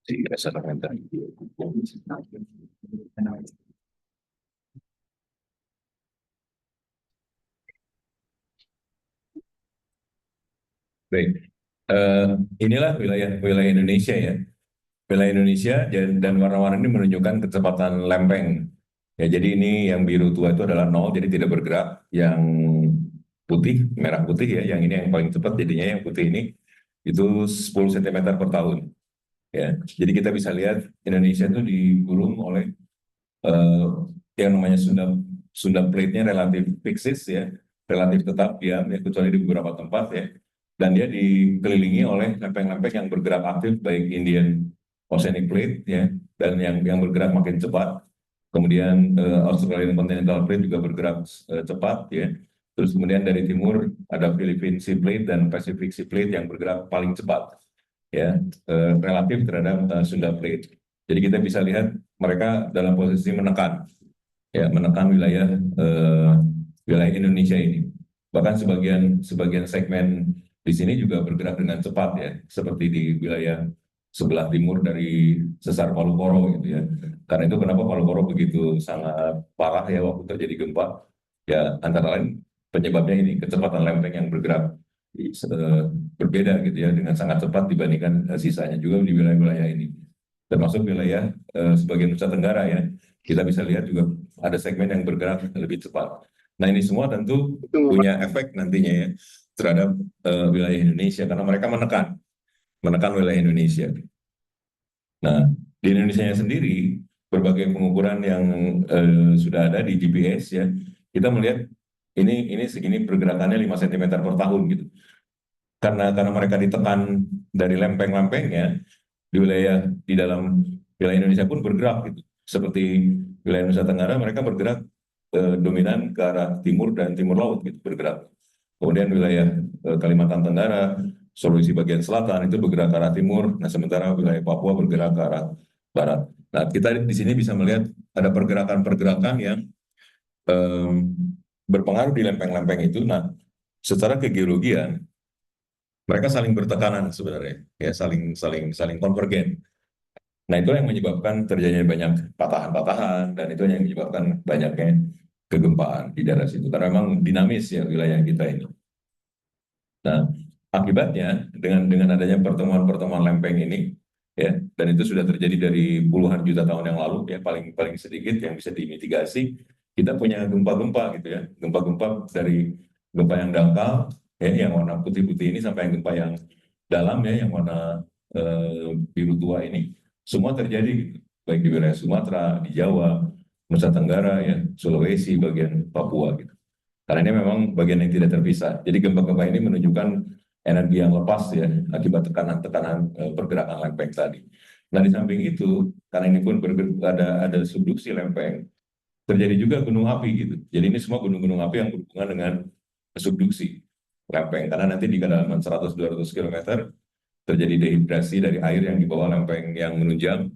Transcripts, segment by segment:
Sí, exactamente. Baik. Eh, inilah wilayah Indonesia ya. Wilayah Indonesia dan warna-warna ini menunjukkan kecepatan lempeng. Ya, jadi ini yang biru tua itu adalah nol, jadi tidak bergerak. Yang putih, merah putih ya, yang ini yang paling cepat jadinya yang putih ini itu 10 cm per tahun. Ya, jadi kita bisa lihat Indonesia itu digulung oleh eh, yang namanya Sunda Sunda Plate-nya relatif fixes ya, relatif tetap ya, kecuali di beberapa tempat ya. Dan dia dikelilingi oleh lempeng-lempeng yang bergerak aktif baik Indian Oceanic Plate ya, dan yang bergerak makin cepat. Kemudian Australian Continental Plate juga bergerak cepat ya. Terus kemudian dari timur ada Philippine Sea Plate dan Pacific Sea Plate yang bergerak paling cepat ya, relatif terhadap Sunda Plate. Jadi kita bisa lihat mereka dalam posisi menekan ya, menekan wilayah Indonesia ini. Bahkan sebagian sebagian segmen di sini juga bergerak dengan cepat ya, seperti di wilayah sebelah timur dari sesar Palu Koro gitu ya. Karena itu kenapa Palu Koro begitu sangat parah ya waktu terjadi gempa. Ya antara lain penyebabnya ini kecepatan lempeng yang bergerak berbeda gitu ya, dengan sangat cepat dibandingkan sisanya juga di wilayah-wilayah ini. Termasuk wilayah sebagian Nusa Tenggara ya. Kita bisa lihat juga ada segmen yang bergerak lebih cepat. Nah ini semua tentu punya efek nantinya ya terhadap wilayah Indonesia karena mereka menekan wilayah Indonesia. Nah di Indonesia sendiri berbagai pengukuran yang sudah ada di GPS ya, kita melihat ini segini pergerakannya 5 cm per tahun gitu. Karena mereka ditekan dari lempeng-lempengnya di dalam wilayah Indonesia pun bergerak gitu. Seperti wilayah Nusa Tenggara mereka bergerak dominan ke arah timur dan timur laut gitu bergerak. Kemudian wilayah Kalimantan Tenggara, Sulawesi bagian selatan itu bergerak ke arah timur. Nah sementara wilayah Papua bergerak ke arah barat. Nah kita di sini bisa melihat ada pergerakan-pergerakan yang em, berpengaruh di lempeng-lempeng itu. Nah secara kegeologian mereka saling bertekanan sebenarnya, ya saling saling saling konvergen. Nah, itu yang menyebabkan terjadinya banyak patahan-patahan dan itu yang menyebabkan banyaknya kegempaan di daerah situ. Karena memang dinamis ya wilayah kita ini. Nah, akibatnya dengan adanya pertemuan-pertemuan lempeng ini, ya, dan itu sudah terjadi dari puluhan juta tahun yang lalu, ya paling paling sedikit yang bisa dimitigasi, kita punya gempa-gempa gitu ya, gempa-gempa dari gempa yang dangkal, ya, yang warna putih-putih ini sampai yang gempa yang dalam ya, yang warna biru tua ini, semua terjadi gitu, baik di wilayah Sumatera, di Jawa, Nusa Tenggara, ya, Sulawesi, bagian Papua gitu. Karena ini memang bagian yang tidak terpisah. Jadi gempa-gempa ini menunjukkan energi yang lepas ya akibat tekanan-tekanan pergerakan lempeng tadi. Nah di samping itu, karena ini pun ada subduksi lempeng, terjadi juga gunung api gitu. Jadi ini semua gunung-gunung api yang berhubungan dengan subduksi lempeng. Karena nanti di kedalaman 100-200 km terjadi dehidrasi dari air yang di bawah lempeng yang menunjang,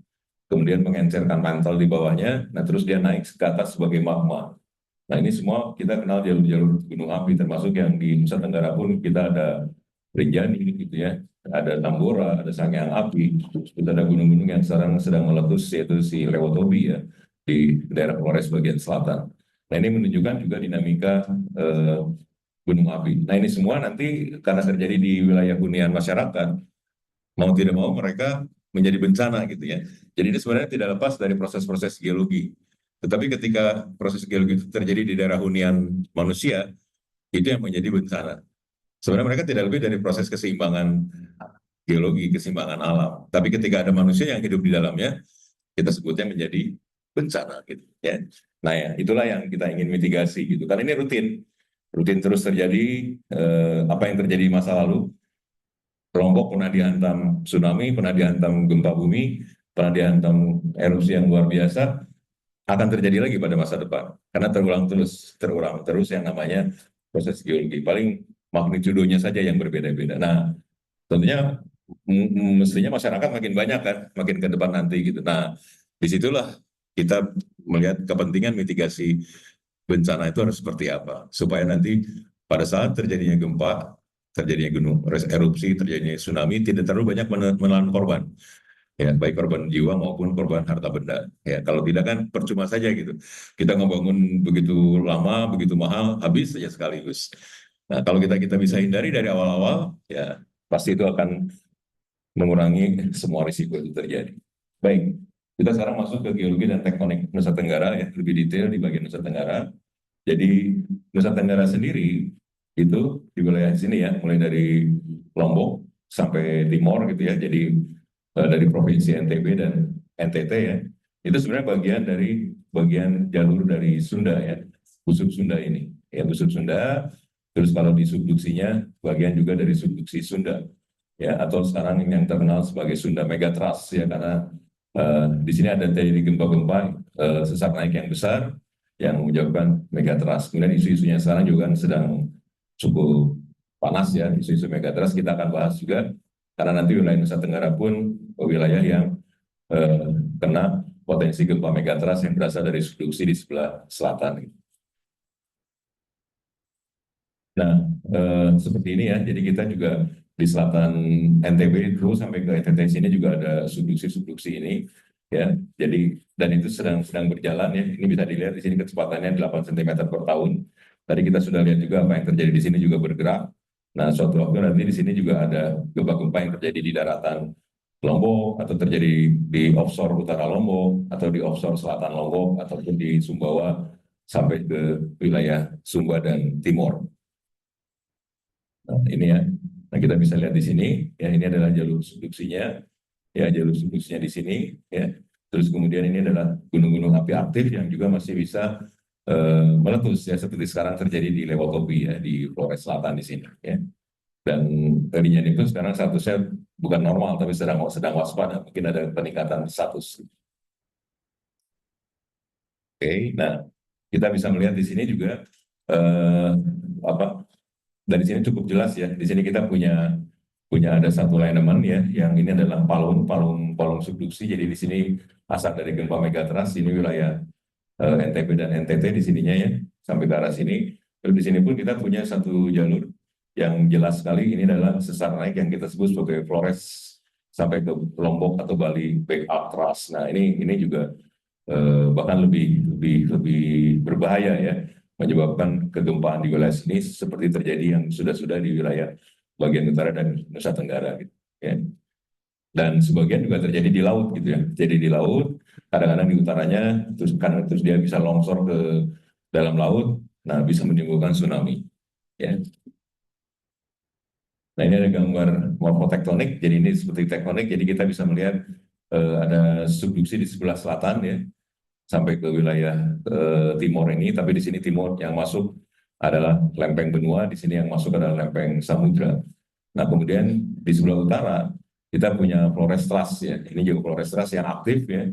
kemudian mengencerkan mantel di bawahnya, nah terus dia naik ke atas sebagai magma. Nah ini semua kita kenal jalur-jalur gunung api, termasuk yang di Nusa Tenggara pun kita ada Rinjani gitu ya, ada Tambora, ada Sangiang Api, kita ada gunung-gunung yang sekarang sedang meletus yaitu si Lewotobi ya di daerah Flores bagian selatan. Nah ini menunjukkan juga dinamika gunung api. Nah ini semua nanti karena terjadi di wilayah hunian masyarakat, mau tidak mau mereka menjadi bencana gitu ya. Jadi ini sebenarnya tidak lepas dari proses-proses geologi. Tetapi ketika proses geologi itu terjadi di daerah hunian manusia, itu yang menjadi bencana. Sebenarnya mereka tidak lebih dari proses keseimbangan geologi, keseimbangan alam. Tapi ketika ada manusia yang hidup di dalamnya, kita sebutnya menjadi bencana gitu ya. Nah ya itulah yang kita ingin mitigasi gitu. Karena ini rutin terus terjadi. Apa yang terjadi di masa lalu, Lombok pernah dihantam tsunami, pernah dihantam gempa bumi, pernah dihantam erupsi yang luar biasa, akan terjadi lagi pada masa depan. Karena terulang terus yang namanya proses geologi. Paling magnitudonya saja yang berbeda-beda. Nah, tentunya mestinya masyarakat makin banyak kan, makin ke depan nanti gitu. Nah, disitulah kita melihat kepentingan mitigasi bencana itu harus seperti apa, supaya nanti pada saat terjadinya gempa, terjadinya gunung erupsi, terjadinya tsunami, tidak terlalu banyak menelan korban. Ya, baik korban jiwa maupun korban harta benda. Ya, kalau tidak kan percuma saja gitu. Kita ngebangun begitu lama, begitu mahal, habis saja sekaligus. Nah, kalau kita bisa hindari dari awal-awal, ya pasti itu akan mengurangi semua risiko itu terjadi. Baik, kita sekarang masuk ke geologi dan tektonik Nusa Tenggara ya, lebih detail di bagian Nusa Tenggara. Jadi Nusa Tenggara sendiri itu di wilayah sini ya, mulai dari Lombok sampai Timor gitu ya. Jadi dari provinsi NTB dan NTT ya, itu sebenarnya bagian jalur dari Sunda ya, busur Sunda ini. Ya busur Sunda, terus kalau di subduksinya bagian juga dari subduksi Sunda ya, atau sekarang yang terkenal sebagai Sunda Megatrust ya, karena di sini ada terjadi gempa-gempa sesar naik yang besar yang menyebabkan megatrust. Kemudian isu-isunya sekarang juga kan sedang cukup panas ya, isu-isu megatrust kita akan bahas juga, karena nanti wilayah Nusa Tenggara pun wilayah yang eh, kena potensi gempa megatrust yang berasal dari subduksi di sebelah selatan. Nah, seperti ini ya, jadi kita juga di selatan NTB terus sampai ke NTT sini juga ada subduksi-subduksi ini ya. Jadi dan itu sedang berjalan ya. Ini bisa dilihat di sini kecepatannya 8 cm per tahun. Tadi kita sudah lihat juga apa yang terjadi di sini juga bergerak. Nah, suatu waktu nanti di sini juga ada gempa-gempa yang terjadi di daratan Lombok atau terjadi di offshore utara Lombok atau di offshore selatan Lombok ataupun di Sumbawa sampai ke wilayah Sumba dan Timor. Nah, ini ya. Nah, kita bisa lihat di sini, ya ini adalah jalur subduksinya, ya jalur subduksinya di sini, ya. Terus kemudian ini adalah gunung-gunung api aktif yang juga masih bisa meletus ya, seperti sekarang terjadi di Lewotobi ya, di Flores Selatan di sini, ya. Dan tadinya itu sekarang statusnya bukan normal, tapi sedang waspada, mungkin ada peningkatan status. Oke, nah kita bisa melihat di sini juga eh, apa dari sini cukup jelas ya. Di sini kita punya ada satu lineman ya, yang ini adalah palung subduksi. Jadi di sini asal dari gempa megatrust, ini wilayah NTB dan NTT di sininya ya, sampai ke arah sini. Terus di sini pun kita punya satu jalur yang jelas sekali, ini adalah sesar naik yang kita sebut sebagai Flores sampai ke Lombok atau Bali backup thrust. Nah ini juga bahkan lebih berbahaya ya, menyebabkan kegempaan di wilayah sini seperti terjadi yang sudah di wilayah bagian utara dan Nusa Tenggara gitu ya. Dan sebagian juga terjadi di laut gitu ya. Jadi di laut, kadang-kadang di utaranya terus dia bisa longsor ke dalam laut, nah bisa menimbulkan tsunami ya. Nah ini ada gambar morfotektonik, jadi ini seperti tektonik, jadi kita bisa melihat ada subduksi di sebelah selatan ya, sampai ke wilayah timur ini, tapi di sini timur yang masuk adalah lempeng benua, di sini yang masuk adalah lempeng samudra. Nah, kemudian di sebelah utara kita punya Flores Thrust ya. Ini juga Flores Thrust yang aktif ya,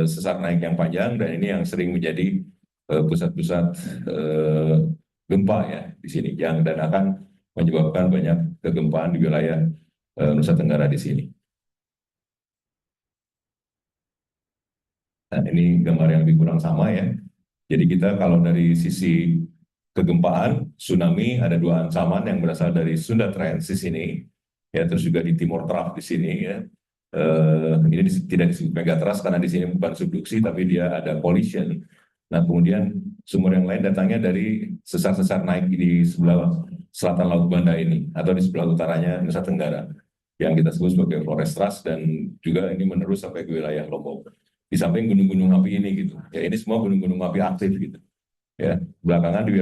sesar naik yang panjang, dan ini yang sering menjadi pusat-pusat gempa ya di sini, yang dan akan menyebabkan banyak kegempaan di wilayah Nusa Tenggara di sini. Nah, ini gambar yang lebih kurang sama ya. Jadi kita kalau dari sisi kegempaan, tsunami ada dua ancaman yang berasal dari Sunda Trench di sini, ya terus juga di Timor Trough di sini ya. Ini tidak disebut megatrust karena di sini bukan subduksi tapi dia ada collision. Nah kemudian sumber yang lain datangnya dari sesar-sesar naik di sebelah selatan Laut Banda ini atau di sebelah utaranya Nusa Tenggara yang kita sebut sebagai Flores Thrust, dan juga ini menerus sampai ke wilayah Lombok. Di samping gunung-gunung api ini gitu. Ya ini semua gunung-gunung api aktif gitu. Ya, belakangan di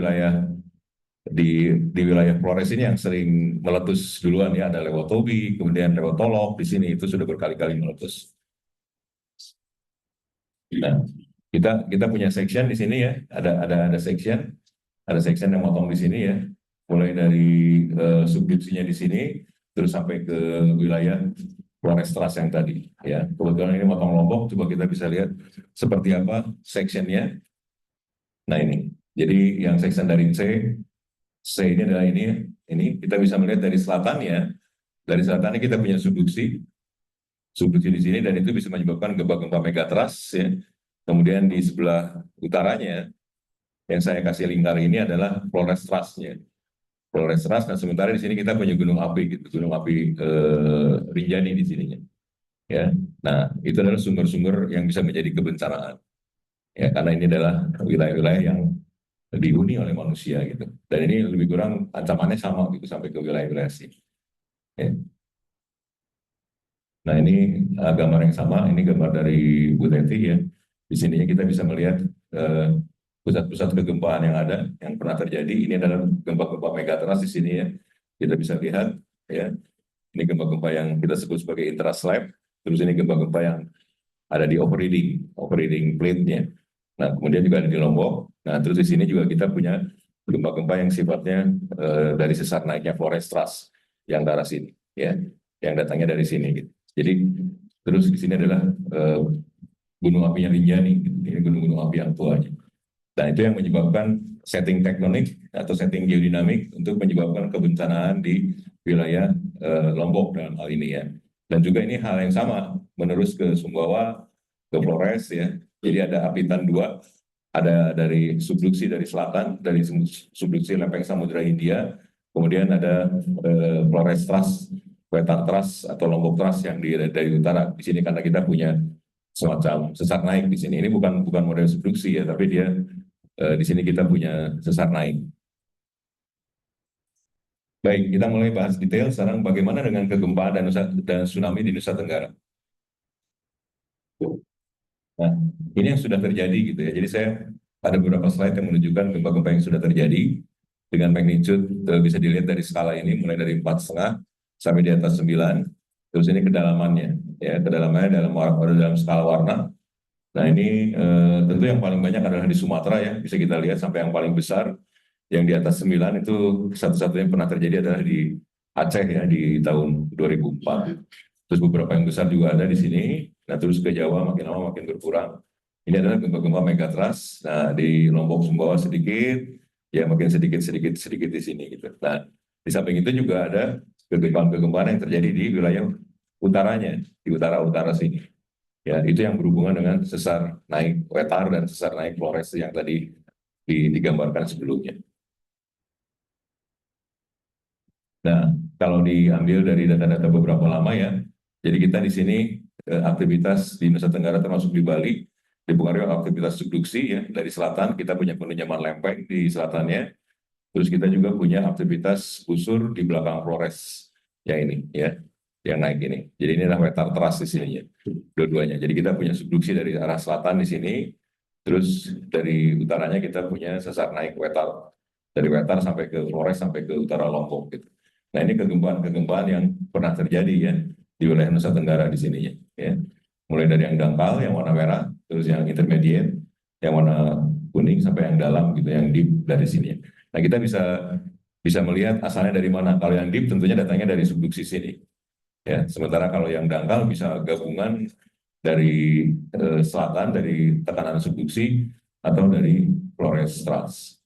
wilayah Flores ini yang sering meletus duluan ya, ada Lewotobi, kemudian Lewotolok di sini itu sudah berkali-kali meletus. Nah, Kita punya section di sini ya, ada section yang motong di sini ya, mulai dari subduksinya di sini, terus sampai ke wilayah Flores Trust yang tadi ya. Kebetulan ini motong Lombok, coba kita bisa lihat seperti apa sectionnya. Nah ini, jadi yang section dari C ini adalah ini kita bisa melihat dari selatan ya. Dari selatannya kita punya subduksi di sini, dan itu bisa menyebabkan gempa-gempa megatrust ya. Kemudian di sebelah utaranya yang saya kasih lingkar ini adalah Flores Trust-nya. Flores Trust, nah sementara di sini kita punya gunung api gitu, gunung api Rinjani di sininya. Ya, nah itu adalah sumber-sumber yang bisa menjadi kebencanaan. Ya, karena ini adalah wilayah-wilayah yang dihuni oleh manusia gitu. Dan ini lebih kurang ancamannya sama gitu sampai ke wilayah-wilayah sini. Ya. Nah ini gambar yang sama, ini gambar dari Bu Teti ya. Di sininya kita bisa melihat pusat-pusat kegempaan yang ada, yang pernah terjadi. Ini adalah gempa-gempa megatrust di sini ya. Kita bisa lihat ya. Ini gempa-gempa yang kita sebut sebagai intraslab. Terus ini gempa-gempa yang ada di operating plate-nya. Nah kemudian juga ada di Lombok. Nah terus di sini juga kita punya gempa-gempa yang sifatnya dari sesar naiknya Flores Trust yang ke arah sini ya, yang datangnya dari sini gitu. Jadi terus di sini adalah gunung apinya Rinjani, gitu. Ini gunung-gunung api yang tuanya. Dan itu yang menyebabkan setting tektonik atau setting geodinamik untuk menyebabkan kebencanaan di wilayah Lombok dalam hal ini ya. Dan juga ini hal yang sama menerus ke Sumbawa, ke Flores ya. Jadi ada apitan dua, ada dari subduksi dari selatan, dari subduksi lempeng Samudra Hindia, kemudian ada Flores Trust, Wetar Trust atau Lombok Trust yang dari utara. Di sini karena kita punya semacam sesar naik di sini. Ini bukan model subduksi ya, tapi dia di sini kita punya sesar naik. Baik, kita mulai bahas detail sekarang bagaimana dengan kegempaan dan tsunami di Nusa Tenggara. Nah, ini yang sudah terjadi gitu ya. Jadi saya ada beberapa slide yang menunjukkan gempa-gempa yang sudah terjadi dengan magnitude bisa dilihat dari skala ini mulai dari 4,5 sampai di atas 9. Terus ini kedalamannya, ya kedalamannya dalam skala warna. Nah ini tentu yang paling banyak adalah di Sumatera ya, bisa kita lihat sampai yang paling besar yang di atas 9 itu satu-satunya yang pernah terjadi adalah di Aceh ya di tahun 2004. Terus beberapa yang besar juga ada di sini. Nah terus ke Jawa makin lama makin berkurang. Ini adalah gempa-gempa megatrust. Nah di Lombok Sumbawa sedikit, ya makin sedikit di sini gitu. Nah di samping itu juga ada kegempaan-kegempaan yang terjadi di wilayah utaranya, di utara-utara sini. Ya itu yang berhubungan dengan sesar naik Wetar dan sesar naik Flores yang tadi digambarkan sebelumnya. Nah, kalau diambil dari data-data beberapa lama ya, jadi kita di sini aktivitas di Nusa Tenggara termasuk di Bali dipengaruhi oleh aktivitas subduksi ya dari selatan, kita punya penunjaman lempeng di selatannya, terus kita juga punya aktivitas busur di belakang Flores ya ini ya, yang naik ini. Jadi ini adalah Wetar Trust di sini ya, dua-duanya. Jadi kita punya subduksi dari arah selatan di sini, terus dari utaranya kita punya sesar naik Wetar, dari Wetar sampai ke Flores sampai ke utara Lombok gitu. Nah ini kegempaan yang pernah terjadi ya di wilayah Nusa Tenggara di sininya. Ya. Mulai dari yang dangkal, yang warna merah, terus yang intermediate, yang warna kuning sampai yang dalam gitu, yang deep dari sini. Nah kita bisa melihat asalnya dari mana. Kalau yang deep tentunya datangnya dari subduksi sini. Ya, sementara kalau yang dangkal bisa gabungan dari selatan, dari tekanan subduksi atau dari Flores Trust.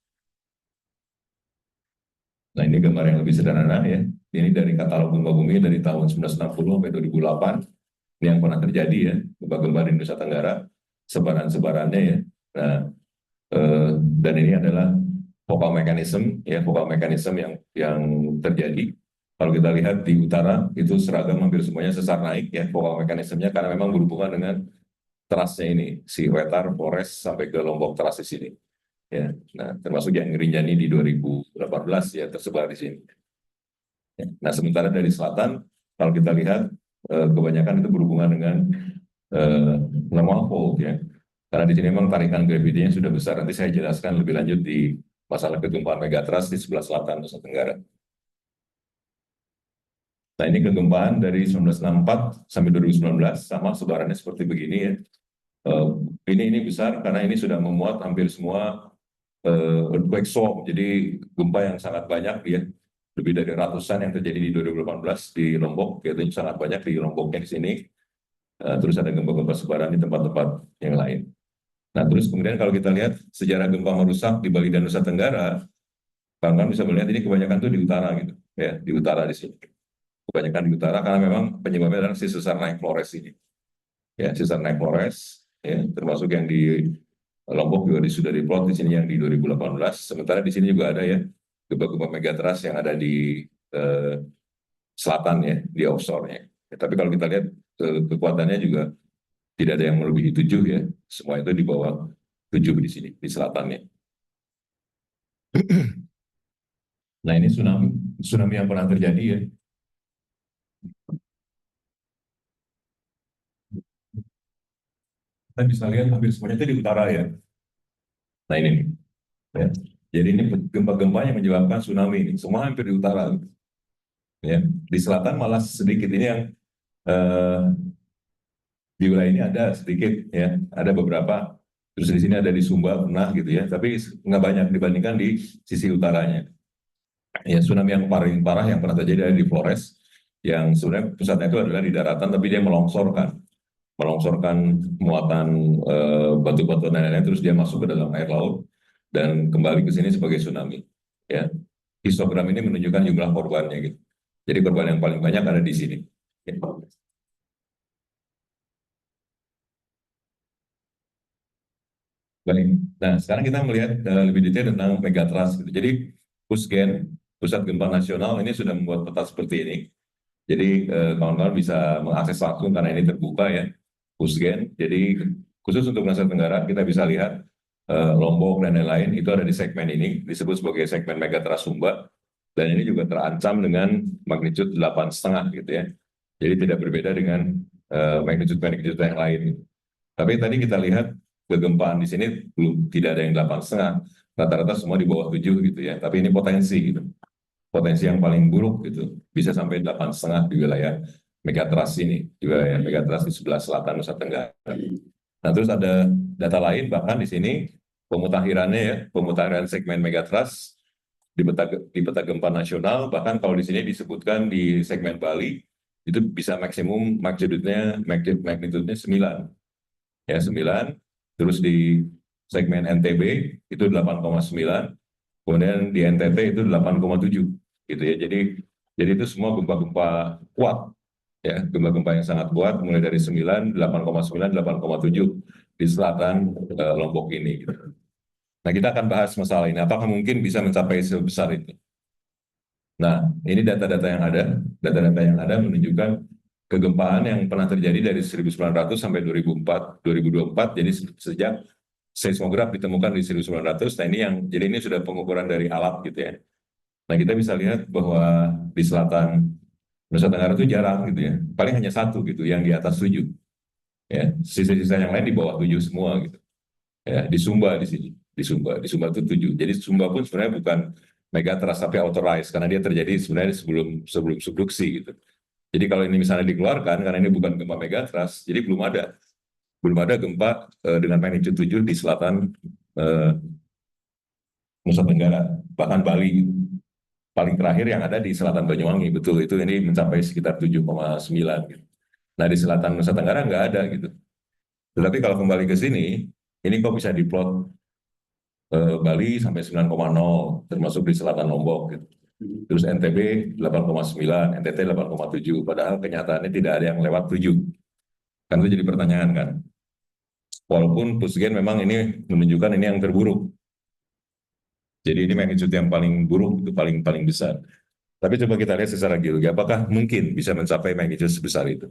Nah ini gambar yang lebih sederhana ya. Ini dari katalog gempa bumi dari tahun 1960 sampai 2008. Ini yang pernah terjadi ya, gempa-gempa di Nusa Tenggara, sebaran-sebarannya ya. Nah, dan ini adalah focal mechanism ya, focal mechanism yang terjadi. Kalau kita lihat di utara itu seragam hampir semuanya sesar naik ya, focal mechanismnya karena memang berhubungan dengan trustnya ini, si Wetar, Flores sampai ke Lombok trust di sini. Ya, nah termasuk yang Rinjani di 2018 ya tersebar di sini. Ya. Nah sementara dari selatan kalau kita lihat kebanyakan itu berhubungan dengan normal fault ya, karena di sini memang tarikan gravitinya sudah besar. Nanti saya jelaskan lebih lanjut di masalah kegempaan megatrust di sebelah selatan Nusa Tenggara. Nah ini kegempaan dari 1964 sampai 2019 sama sebarannya seperti begini ya. Eh, ini besar karena ini sudah memuat hampir semua earthquake swarm, jadi gempa yang sangat banyak ya, lebih dari ratusan yang terjadi di 2018 di Lombok, yaitu sangat banyak di Lomboknya di sini. Terus ada gempa-gempa sebaran di tempat-tempat yang lain. Nah, terus kemudian kalau kita lihat sejarah gempa merusak di Bali dan Nusa Tenggara, kawan-kawan bisa melihat ini kebanyakan tuh di utara gitu, ya di utara di sini. Kebanyakan di utara karena memang penyebabnya adalah si sesar naik Flores ini. Ya, sesar naik Flores, ya, termasuk yang di Lombok juga sudah diplot di sini yang di 2018. Sementara di sini juga ada ya gempa-gempa megatrust yang ada di eh, selatan ya, di offshore-nya. Ya, tapi kalau kita lihat kekuatannya juga tidak ada yang melebihi 7 ya. Semua itu di bawah 7 di sini, di selatannya. Nah ini tsunami yang pernah terjadi ya. Kita bisa lihat hampir semuanya itu di utara ya. Nah ini nih. Ya. Jadi ini gempa-gempa yang menyebabkan tsunami ini. Semua hampir di utara. Ya. Di selatan malah sedikit ini yang eh, di wilayah ini ada sedikit ya, ada beberapa. Terus di sini ada di Sumba pernah gitu ya, tapi nggak banyak dibandingkan di sisi utaranya. Ya tsunami yang paling parah yang pernah terjadi ada di Flores, yang sebenarnya pusatnya itu adalah di daratan, tapi dia melongsorkan muatan batu-batu dan lain-lain, terus dia masuk ke dalam air laut dan kembali ke sini sebagai tsunami. Ya, histogram ini menunjukkan jumlah korbannya gitu. Jadi korban yang paling banyak ada di sini. Ya. Baik. Nah, sekarang kita melihat lebih detail tentang megatrust. Gitu. Jadi, PUSGEN, Pusat Gempa Nasional, ini sudah membuat peta seperti ini. Jadi, kawan-kawan bisa mengakses langsung karena ini terbuka ya, PUSGEN. Jadi, khusus untuk Nusa Tenggara, kita bisa lihat Lombok dan lain-lain, itu ada di segmen ini, disebut sebagai segmen megatrust Sumba. Dan ini juga terancam dengan magnitude 8,5 gitu ya. Jadi tidak berbeda dengan magnitude-magnitude yang lain. Tapi tadi kita lihat kegempaan di sini belum tidak ada yang 8,5, rata-rata semua di bawah 7 gitu ya. Tapi ini potensi gitu, potensi yang paling buruk gitu, bisa sampai 8,5 di wilayah megatrust ini, di wilayah megatrust di sebelah selatan Nusa Tenggara. Nah terus ada data lain bahkan di sini pemutakhirannya ya, pemutahiran segmen megatrust di peta gempa nasional, bahkan kalau di sini disebutkan di segmen Bali itu bisa maksimum magnitudenya 9 ya 9, terus di segmen NTB itu 8,9, kemudian di NTT itu 8,7 gitu ya. Jadi itu semua gempa-gempa kuat ya, gempa-gempa yang sangat kuat mulai dari 9, 8,9, 8,7 di selatan Lombok ini gitu. Nah, kita akan bahas masalah ini apakah mungkin bisa mencapai sebesar itu. Nah, ini data-data yang ada menunjukkan kegempaan yang pernah terjadi dari 1900 sampai 2004, 2024. Jadi sejak seismograf ditemukan di 1900. Nah, ini sudah pengukuran dari alat gitu ya. Nah, kita bisa lihat bahwa di selatan Nusa Tenggara itu jarang gitu ya. Paling hanya satu gitu yang di atas 7. Ya, sisa-sisa yang lain di bawah 7 semua gitu. Ya, di Sumba di sini. Di Sumba itu 7. Jadi Sumba pun sebenarnya bukan megatrust tapi authorized karena dia terjadi sebenarnya sebelum sebelum subduksi gitu. Jadi kalau ini misalnya dikeluarkan karena ini bukan gempa megatrust, jadi belum ada gempa dengan magnitude 7 di selatan Nusa Tenggara, bahkan Bali. Paling terakhir yang ada di selatan Banyuwangi, betul itu ini mencapai sekitar 7,9 gitu. Nah di selatan Nusa Tenggara nggak ada gitu. Tetapi kalau kembali ke sini, ini kok bisa diplot Bali sampai 9,0, termasuk di selatan Lombok gitu. Terus NTB 8,9, NTT 8,7, padahal kenyataannya tidak ada yang lewat 7. Kan itu jadi pertanyaan kan. Walaupun Pusgen memang ini menunjukkan ini yang terburuk. Jadi ini magnitude yang paling buruk, itu paling paling besar. Tapi coba kita lihat secara geologi, apakah mungkin bisa mencapai magnitude sebesar itu?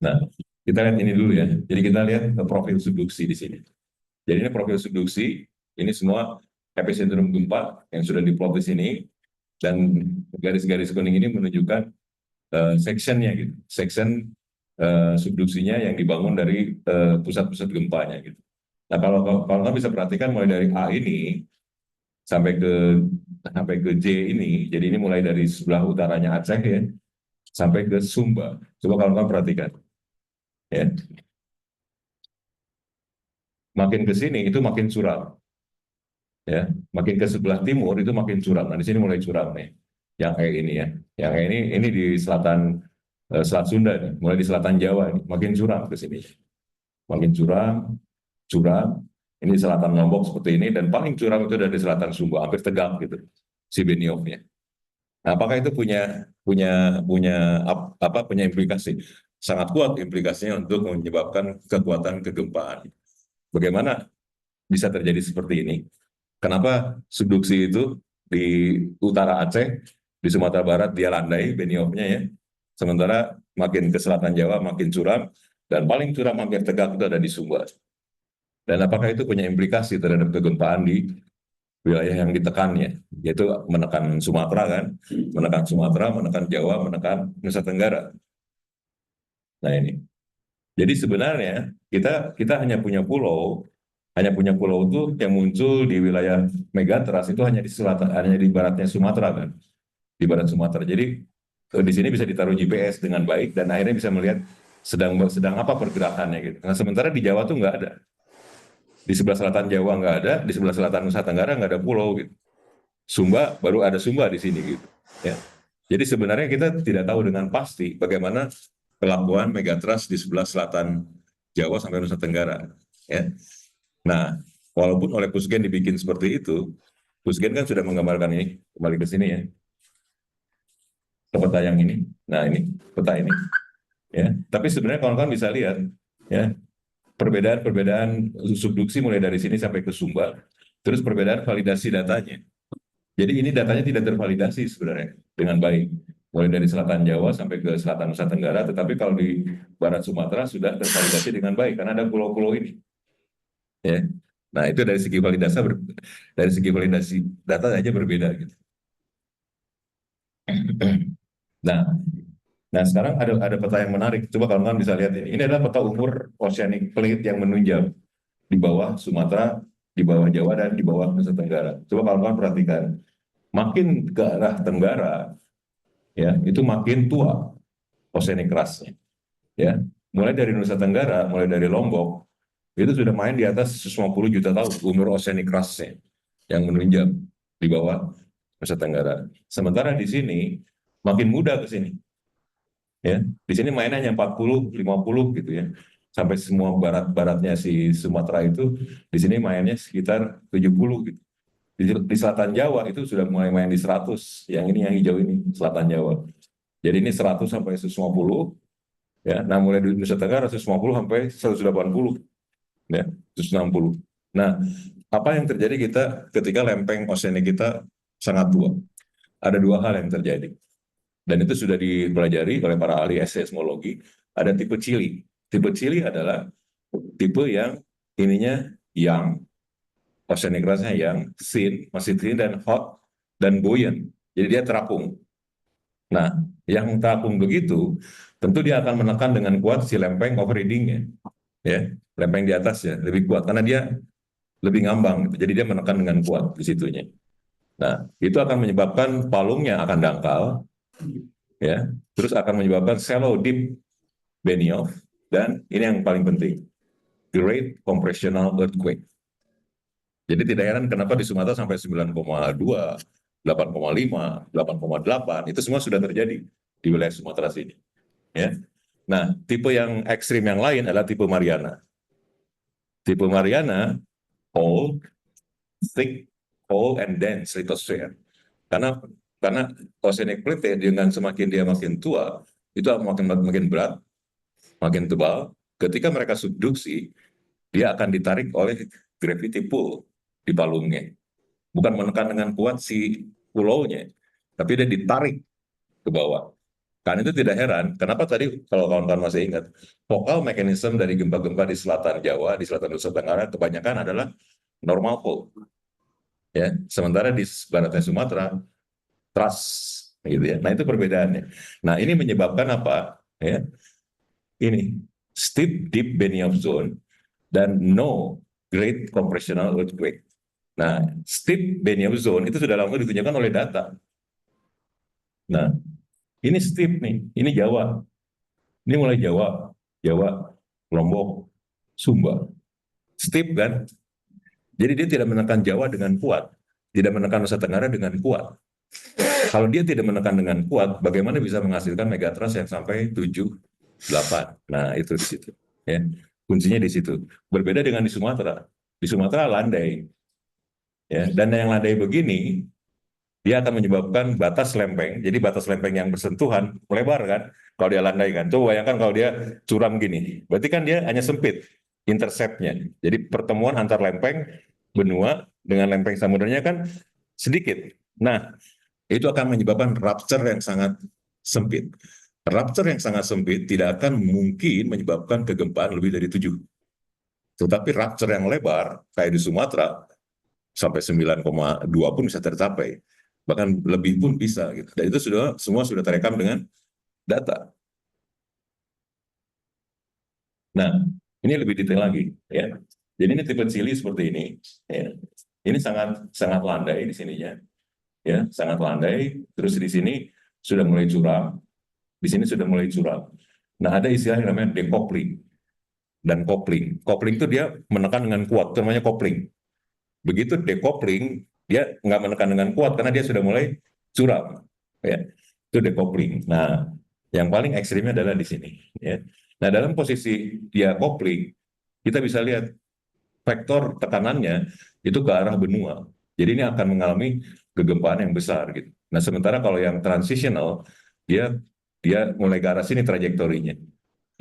Nah, kita lihat ini dulu ya. Jadi kita lihat profil subduksi di sini. Jadi ini profil subduksi, ini semua epicentrum gempa yang sudah diplot di sini, dan garis-garis kuning ini menunjukkan sectionnya gitu, section subduksinya yang dibangun dari pusat-pusat gempanya gitu. Nah kalau bisa perhatikan mulai dari A ini sampai ke J ini, jadi ini mulai dari sebelah utaranya Aceh ya sampai ke Sumba. Coba kalau perhatikan, Ya. Makin ke sini itu makin curam. Ya, makin ke sebelah timur itu makin curam. Nah, di sini mulai curam nih. Yang kayak ini ya. Yang kayak ini di selatan Selat Sunda nih. Mulai di selatan Jawa nih. Makin curam ke sini. Makin curam, curam. Ini selatan Lombok seperti ini dan paling curam itu dari selatan Sumba, hampir tegak gitu. Si Beniofnya. Nah, apakah itu punya punya punya punya implikasi? Sangat kuat implikasinya untuk menyebabkan kekuatan kegempaan. Bagaimana bisa terjadi seperti ini? Kenapa subduksi itu di utara Aceh, di Sumatera Barat dia landai Beniofnya ya. Sementara makin ke selatan Jawa makin curam dan paling curam hampir tegak itu ada di Sumba. Dan apakah itu punya implikasi terhadap kegempaan di wilayah yang ditekannya, yaitu menekan Sumatera kan, menekan Sumatera, menekan Jawa, menekan Nusa Tenggara. Nah ini. Jadi sebenarnya kita hanya punya pulau itu yang muncul di wilayah megatrust itu hanya di selatan, hanya di baratnya Sumatera kan, di barat Sumatera. Jadi di sini bisa ditaruh GPS dengan baik dan akhirnya bisa melihat sedang apa pergerakannya gitu. Nah sementara di Jawa tuh nggak ada, di sebelah selatan Jawa nggak ada, di sebelah selatan Nusa Tenggara nggak ada pulau gitu. Sumba baru ada Sumba di sini gitu. Ya. Jadi sebenarnya kita tidak tahu dengan pasti bagaimana kelakuan megatrust di sebelah selatan Jawa sampai Nusa Tenggara. Ya. Nah, walaupun oleh Pusgen dibikin seperti itu, Pusgen kan sudah menggambarkan ini, kembali ke sini ya, ke peta yang ini. Nah ini, peta ini. Ya. Tapi sebenarnya kawan-kawan bisa lihat, ya, perbedaan-perbedaan subduksi mulai dari sini sampai ke Sumba, terus perbedaan validasi datanya. Jadi ini datanya tidak tervalidasi sebenarnya dengan baik. Mulai dari selatan Jawa sampai ke selatan Nusa Tenggara, tetapi kalau di barat Sumatera sudah tervalidasi dengan baik karena ada pulau-pulau ini. Ya. Nah itu dari segi validasi data aja berbeda gitu. Nah, nah sekarang ada peta yang menarik. Coba kawan-kawan bisa lihat ini. Ini adalah peta umur oceanic plate yang menunjam di bawah Sumatera, di bawah Jawa dan di bawah Nusa Tenggara. Coba kawan-kawan perhatikan, makin ke arah Tenggara ya itu makin tua oceanic crust-nya. Ya, mulai dari Nusa Tenggara, mulai dari Lombok itu sudah main di atas 150 juta tahun umur oceanic crust-nya yang menunjam di bawah Nusa Tenggara. Sementara di sini makin muda ke sini. Ya, di sini mainnya hanya 40, 50 gitu ya. Sampai semua barat-baratnya si Sumatera itu di sini mainnya sekitar 70 gitu. Di selatan Jawa itu sudah mulai main di 100. Yang ini yang hijau ini selatan Jawa. Jadi ini 100 sampai 150 ya. Nah, mulai di Nusa Tenggara 150 sampai 180 ya, 160. Nah, apa yang terjadi kita ketika lempeng oseanik kita sangat tua? Ada dua hal yang terjadi. Dan itu sudah dipelajari oleh para ahli seismologi. Ada tipe Chili. Tipe Chili adalah tipe yang ininya yang oceanic crust-nya yang thin, masih thin dan hot dan buoyant. Jadi dia terapung. Nah, yang terapung begitu, tentu dia akan menekan dengan kuat si lempeng overheating-nya. Ya, lempeng di atas ya lebih kuat karena dia lebih ngambang. Gitu. Jadi dia menekan dengan kuat di situnya. Nah, itu akan menyebabkan palungnya akan dangkal, ya, terus akan menyebabkan shallow deep benioff, dan ini yang paling penting, great compressional earthquake. Jadi tidak heran kenapa di Sumatera sampai 9,2, 8,5, 8,8 itu semua sudah terjadi di wilayah Sumatera sini. Ya. Nah, tipe yang ekstrim yang lain adalah tipe Mariana. Tipe Mariana, cold, thick, cold, and dense lithosphere. Karena oceanic plate dengan semakin dia makin tua, itu makin berat, makin tebal. Ketika mereka subduksi, dia akan ditarik oleh gravity pull di palungnya. Bukan menekan dengan kuat si pulaunya, tapi dia ditarik ke bawah. Kan itu tidak heran, kenapa tadi kalau kawan-kawan masih ingat, vokal mekanisme dari gempa-gempa di selatan Jawa, di selatan Nusa Tenggara, kebanyakan adalah normal fault. Ya, sementara di baratnya Sumatera, trust, gitu ya. Nah itu perbedaannya. Nah ini menyebabkan apa? Ya, ini steep deep Benioff zone dan no great compressional earthquake. Nah, steep Benioff zone itu sudah lama ditunjukkan oleh data. Nah, ini steep nih, ini Jawa. Ini mulai Jawa, Jawa. Lombok, Sumba. Steep kan? Jadi dia tidak menekan Jawa dengan kuat, tidak menekan Nusa Tenggara dengan kuat. Kalau dia tidak menekan dengan kuat, bagaimana bisa menghasilkan megatrust yang sampai 7, 8? Nah, itu di situ. Ya. Kuncinya di situ. Berbeda dengan di Sumatera. Di Sumatera landai. Ya. Dan yang landai begini, dia akan menyebabkan batas lempeng. Jadi batas lempeng yang bersentuhan melebar kan, kalau dia landai kan. Coba bayangkan kalau dia curam gini. Berarti kan dia hanya sempit interceptnya. Jadi pertemuan antar lempeng benua dengan lempeng samudranya kan sedikit. Nah, itu akan menyebabkan rupture yang sangat sempit. Rupture yang sangat sempit tidak akan mungkin menyebabkan kegempaan lebih dari 7. Tetapi rupture yang lebar, kayak di Sumatera, sampai 9,2 pun bisa tercapai. Bahkan lebih pun bisa. Gitu. Dan itu sudah semua sudah terekam dengan data. Nah, ini lebih detail lagi. Ya. Jadi ini tipe cili seperti ini. Ya. Ini sangat sangat landai di sininya. Ya, sangat landai. Terus di sini sudah mulai curam. Di sini sudah mulai curam. Nah, ada istilah yang namanya decoupling dan coupling. Coupling itu dia menekan dengan kuat, itu namanya coupling. Begitu decoupling, dia nggak menekan dengan kuat karena dia sudah mulai curam. Ya, itu decoupling. Nah, yang paling ekstrimnya adalah di sini. Ya. Nah, dalam posisi dia coupling, kita bisa lihat vektor tekanannya itu ke arah benua. Jadi ini akan mengalami kegempaan yang besar gitu. Nah, sementara kalau yang transitional, dia dia mulai ke arah sini trajektorinya.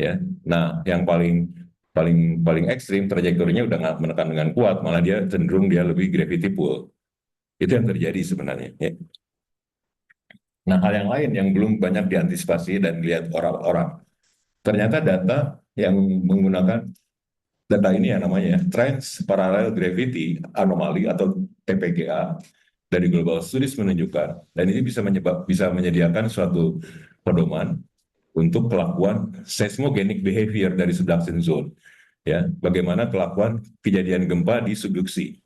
Ya, nah yang paling paling paling ekstrim trajektorinya udah nggak menekan dengan kuat, malah dia cenderung dia lebih gravity pull. Itu yang terjadi sebenarnya. Ya. Nah, hal yang lain yang belum banyak diantisipasi dan dilihat orang-orang, ternyata data yang menggunakan data ini yang namanya Trans Parallel Gravity Anomaly atau TPGA dari Global Studies menunjukkan, dan ini bisa menyediakan suatu pedoman untuk kelakuan seismogenic behavior dari subduction zone. Ya, bagaimana kelakuan kejadian gempa di subduksi.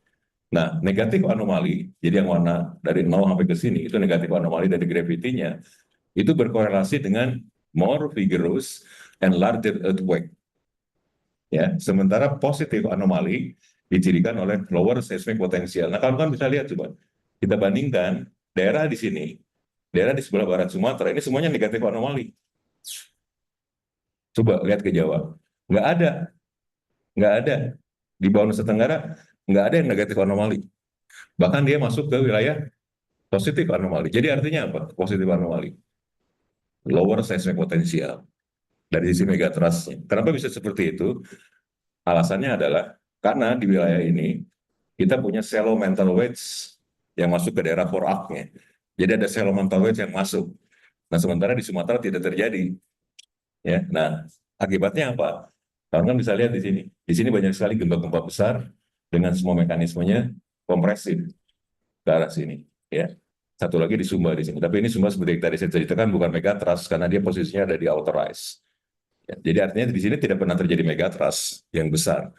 Nah, negatif anomali, jadi yang warna dari 0 sampai ke sini, itu negatif anomali dari gravity-nya, itu berkorelasi dengan more vigorous and larger earthquake. Ya, sementara positif anomali dicirikan oleh lower seismic potential. Nah, kawan-kawan bisa lihat coba, kita bandingkan daerah di sini, daerah di sebelah barat Sumatera, ini semuanya negatif anomali. Coba lihat ke Jawa, nggak ada, nggak ada. Di bawah Nusa Tenggara, nggak ada yang negatif anomali. Bahkan dia masuk ke wilayah positif anomali. Jadi artinya apa? Positif anomali. Lower seismic potential dari sisi megatrustnya. Kenapa bisa seperti itu? Alasannya adalah karena di wilayah ini kita punya shallow mantle wedge yang masuk ke daerah core arc-nya. Jadi ada shallow mantle wedge yang masuk. Nah, sementara di Sumatera tidak terjadi. Ya, nah akibatnya apa? Kalian bisa lihat di sini. Di sini banyak sekali gempa-gempa besar dengan semua mekanismenya kompresif ke arah sini. Ya, satu lagi di Sumba di sini. Tapi ini Sumba seperti yang tadi saya ceritakan bukan megatrust karena dia posisinya ada di outer ice. Ya, jadi artinya di sini tidak pernah terjadi megatrust yang besar.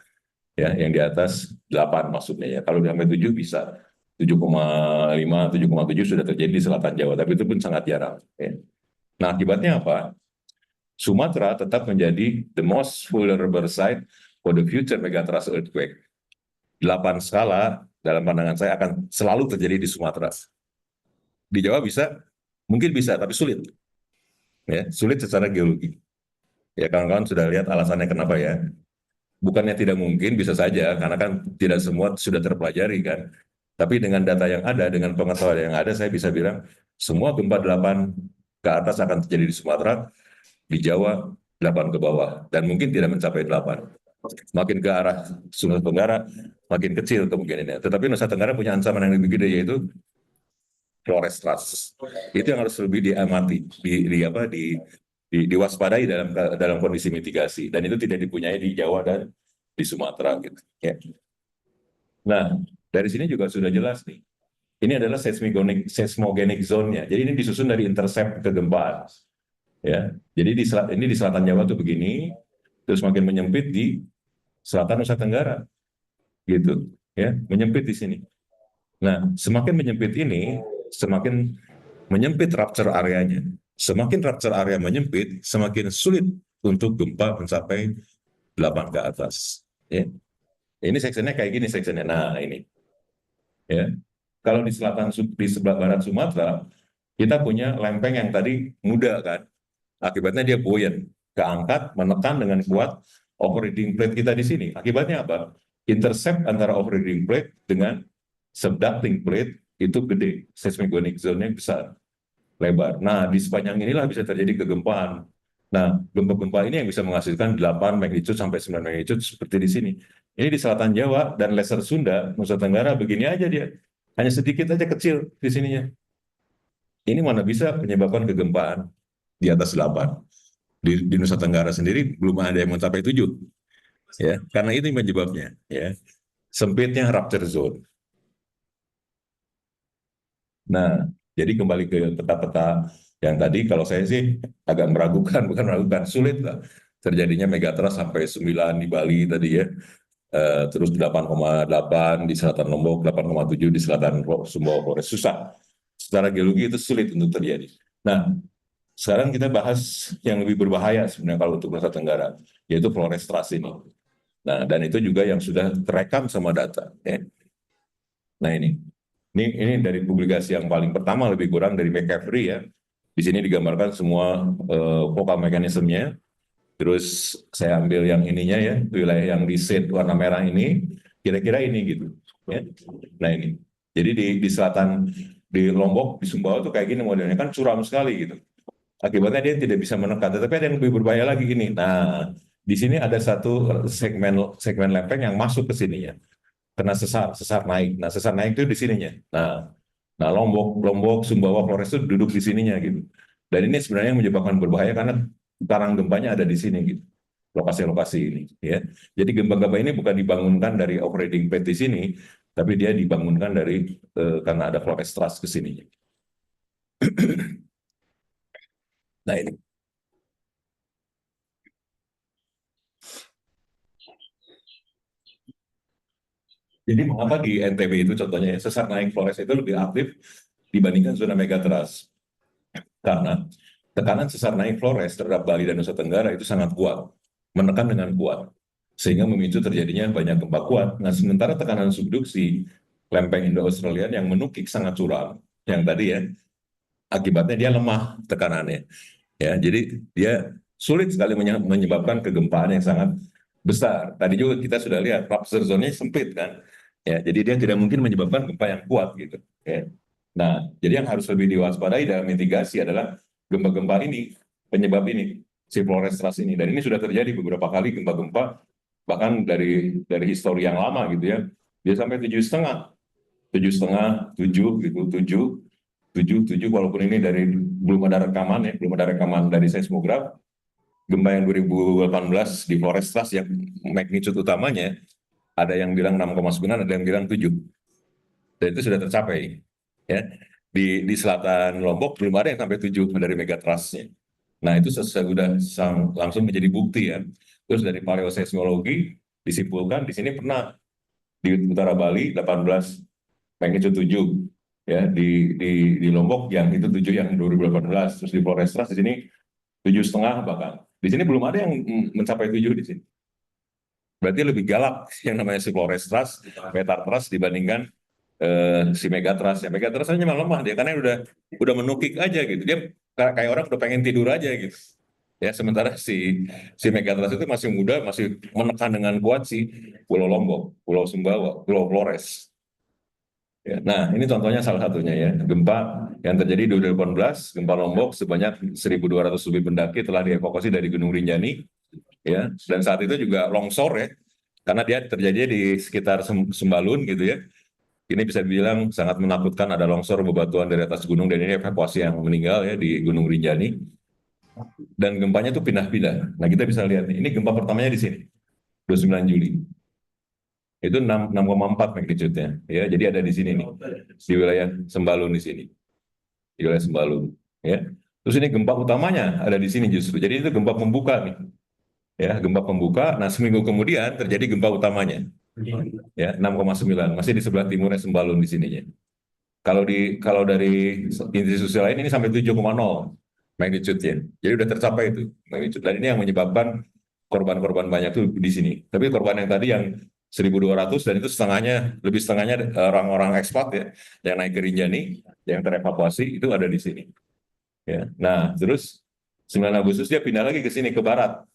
Ya, yang di atas 8 maksudnya ya. Kalau sampai 7 bisa 7,5, 7,7 sudah terjadi di selatan Jawa, tapi itu pun sangat jarang. Ya. Nah, akibatnya apa? Sumatera tetap menjadi the most vulnerable site for the future megatrust earthquake. 8 skala dalam pandangan saya akan selalu terjadi di Sumatera. Di Jawa bisa, mungkin bisa, tapi sulit. Ya, sulit secara geologi. Ya, kawan-kawan sudah lihat alasannya kenapa ya. Bukannya tidak mungkin, bisa saja, karena kan tidak semua sudah terpelajari kan. Tapi dengan data yang ada, dengan pengetahuan yang ada, saya bisa bilang semua gempa 8 ke atas akan terjadi di Sumatera, di Jawa 8 ke bawah, dan mungkin tidak mencapai 8. Makin ke arah Nusa Tenggara, makin kecil kemungkinannya. Tetapi Nusa Tenggara punya ancaman yang lebih gede, yaitu Flores Trust. Itu yang harus lebih diamati, diwaspadai dalam kondisi mitigasi. Dan itu tidak dipunyai di Jawa dan di Sumatera. Gitu. Ya. Nah, dari sini juga sudah jelas nih. Ini adalah seismogenic zone-nya. Jadi ini disusun dari intercept kegempaan. Ya, jadi ini di selatan Jawa tuh begini, terus makin menyempit di selatan Nusa Tenggara, gitu. Ya, menyempit di sini. Nah, semakin menyempit ini, semakin menyempit rupture areanya. Semakin rupture area menyempit, semakin sulit untuk gempa mencapai 8 ke atas. Ya. Ini sectionnya kayak gini sectionnya. Nah ini. Ya. Kalau di selatan di sebelah barat Sumatera, kita punya lempeng yang tadi muda kan. Akibatnya dia buoyant, keangkat, menekan dengan kuat overheating plate kita di sini. Akibatnya apa? Intercept antara overheating plate dengan subducting plate itu gede, seismogenic zone-nya besar, lebar. Nah, di sepanjang inilah bisa terjadi kegempaan. Nah, gempa-gempa ini yang bisa menghasilkan 8 magnitude sampai 9 magnitude seperti di sini. Ini di selatan Jawa dan Lesser Sunda, Nusa Tenggara begini aja dia. Hanya sedikit aja kecil di sininya. Ini mana bisa menyebabkan kegempaan di atas 8. Di Nusa Tenggara sendiri belum ada yang mencapai 7. Ya, karena itu penyebabnya. Ya, sempitnya rupture zone. Nah, jadi kembali ke peta-peta yang tadi, kalau saya sih agak meragukan, bukan meragukan, sulit lah. Terjadinya megatrust sampai 9 di Bali tadi ya, terus 8,8 di selatan Lombok, 8,7 di selatan Sumbawa Flores. Susah. Secara geologi itu sulit untuk terjadi. Nah, sekarang kita bahas yang lebih berbahaya sebenarnya kalau untuk Nusa Tenggara, yaitu Flores Trust ini. Nah, dan itu juga yang sudah terekam sama data. Ya. Nah ini dari publikasi yang paling pertama lebih kurang dari McCaffrey ya. Di sini digambarkan semua vokal mekanismenya. Terus saya ambil yang ininya ya, wilayah yang di shade warna merah ini, kira-kira ini gitu. Ya. Nah ini, jadi di selatan di Lombok, di Sumbawa tuh kayak gini modelnya kan curam sekali gitu. Akibatnya dia tidak bisa menekan, tetapi ada yang lebih berbahaya lagi gini. Nah, di sini ada satu segmen segmen lempeng yang masuk ke sininya, kena sesar, sesar naik. Nah, sesar naik itu di sininya. Nah, Lombok, Sumbawa, Flores itu duduk di sininya gitu. Dan ini sebenarnya menyebabkan berbahaya karena tarang gempanya ada di sini gitu. Lokasi-lokasi ini ya. Jadi gempa-gempa ini bukan dibangunkan dari operating plate di sini, tapi dia dibangunkan dari karena ada Flores Trust ke sininya. Nah, ini. Jadi mengapa di NTB itu contohnya ya, sesar naik Flores itu lebih aktif dibandingkan zona megatrust? Karena tekanan sesar naik Flores terhadap Bali dan Nusa Tenggara itu sangat kuat, menekan dengan kuat, sehingga memicu terjadinya banyak gempa kuat. Nah, sementara tekanan subduksi lempeng Indo-Australian yang menukik sangat curam, yang tadi ya, akibatnya dia lemah tekanannya. Ya, jadi dia sulit sekali menyebabkan kegempaan yang sangat besar. Tadi juga kita sudah lihat rupture zone-nya sempit kan. Ya, jadi dia tidak mungkin menyebabkan gempa yang kuat gitu. Ya. Nah, jadi yang harus lebih diwaspadai dalam mitigasi adalah gempa-gempa ini, penyebab ini, si Flores Trust ini. Dan ini sudah terjadi beberapa kali gempa-gempa, bahkan dari histori yang lama gitu ya. Dia sampai 7,5, 7,5, 7 gitu, 7, 7, 7, walaupun ini dari belum ada rekaman ya, belum ada rekaman dari seismograf. Gempa yang 2018 di Flores Trust yang magnitude utamanya, ada yang bilang 6,9, ada yang bilang 7. Dan itu sudah tercapai. Ya. Di selatan Lombok belum ada yang sampai 7 dari megatrustnya. Nah itu sudah langsung menjadi bukti ya. Terus dari paleoseismologi disimpulkan di sini pernah di utara Bali 18 magnitude 7 ya di Lombok yang itu 7 yang 2018, terus di Flores Trust di sini 7,5 bahkan. Di sini belum ada yang mencapai 7 di sini. Berarti lebih galak yang namanya si Flores Trust, Metar Trust dibandingkan si Megatrust. Ya Megatrust hanya lemah dia karena udah menukik aja gitu. Dia kayak orang udah pengen tidur aja gitu. Ya sementara si Megatrust itu masih muda, masih menekan dengan kuat si Pulau Lombok, Pulau Sumbawa, Pulau Flores. Ya, nah, ini contohnya salah satunya ya. Gempa yang terjadi di 2018, gempa Lombok sebanyak 1.200 lebih pendaki telah dievakuasi dari Gunung Rinjani. Ya, dan saat itu juga longsor ya, karena dia terjadi di sekitar Sembalun gitu ya. Ini bisa dibilang sangat menakutkan, ada longsor bebatuan dari atas gunung dan ini evakuasi yang meninggal ya di Gunung Rinjani. Dan gempanya tuh pindah-pindah. Nah kita bisa lihat nih, ini gempa pertamanya di sini, 29 Juli. Itu 6,4 magnitude-nya. Ya, jadi ada di sini nih, di wilayah Sembalun di sini. Di wilayah Sembalun. Ya. Terus ini gempa utamanya ada di sini justru. Jadi itu gempa pembuka nih. Ya, gempa pembuka. Nah, seminggu kemudian terjadi gempa utamanya. Ya, 6,9. Masih di sebelah timurnya Sembalun di sininya. Kalau dari institusi lain ini sampai 7,0 magnitude-nya. Jadi udah tercapai itu magnitude. Dan ini yang menyebabkan korban-korban banyak tuh di sini. Tapi korban yang tadi yang 1.200 dan itu setengahnya, lebih setengahnya orang-orang ekspat ya, yang naik ke Rinjani, yang terevakuasi itu ada di sini. Ya. Nah, terus 9 Agustus dia pindah lagi ke sini, ke barat.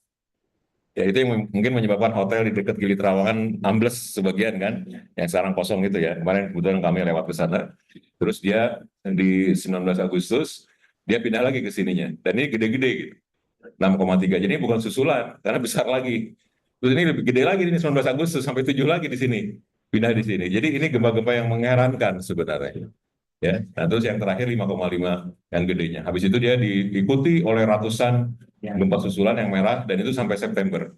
Ya itu yang mungkin menyebabkan hotel di dekat Gili Trawangan ambles sebagian kan, yang sekarang kosong itu ya. Kemarin kebetulan kami lewat ke sana. Terus dia di 19 Agustus, dia pindah lagi ke sininya. Dan ini gede-gede gitu. 6,3. Jadi bukan susulan, karena besar lagi. Terus ini lebih gede lagi, ini 19 Agustus, sampai 7 lagi di sini. Pindah di sini. Jadi ini gempa-gempa yang mengherankan sebenarnya. Ya, nah terus yang terakhir 5,5 yang gedenya. Habis itu dia diikuti oleh ratusan gempa susulan yang merah, dan itu sampai September.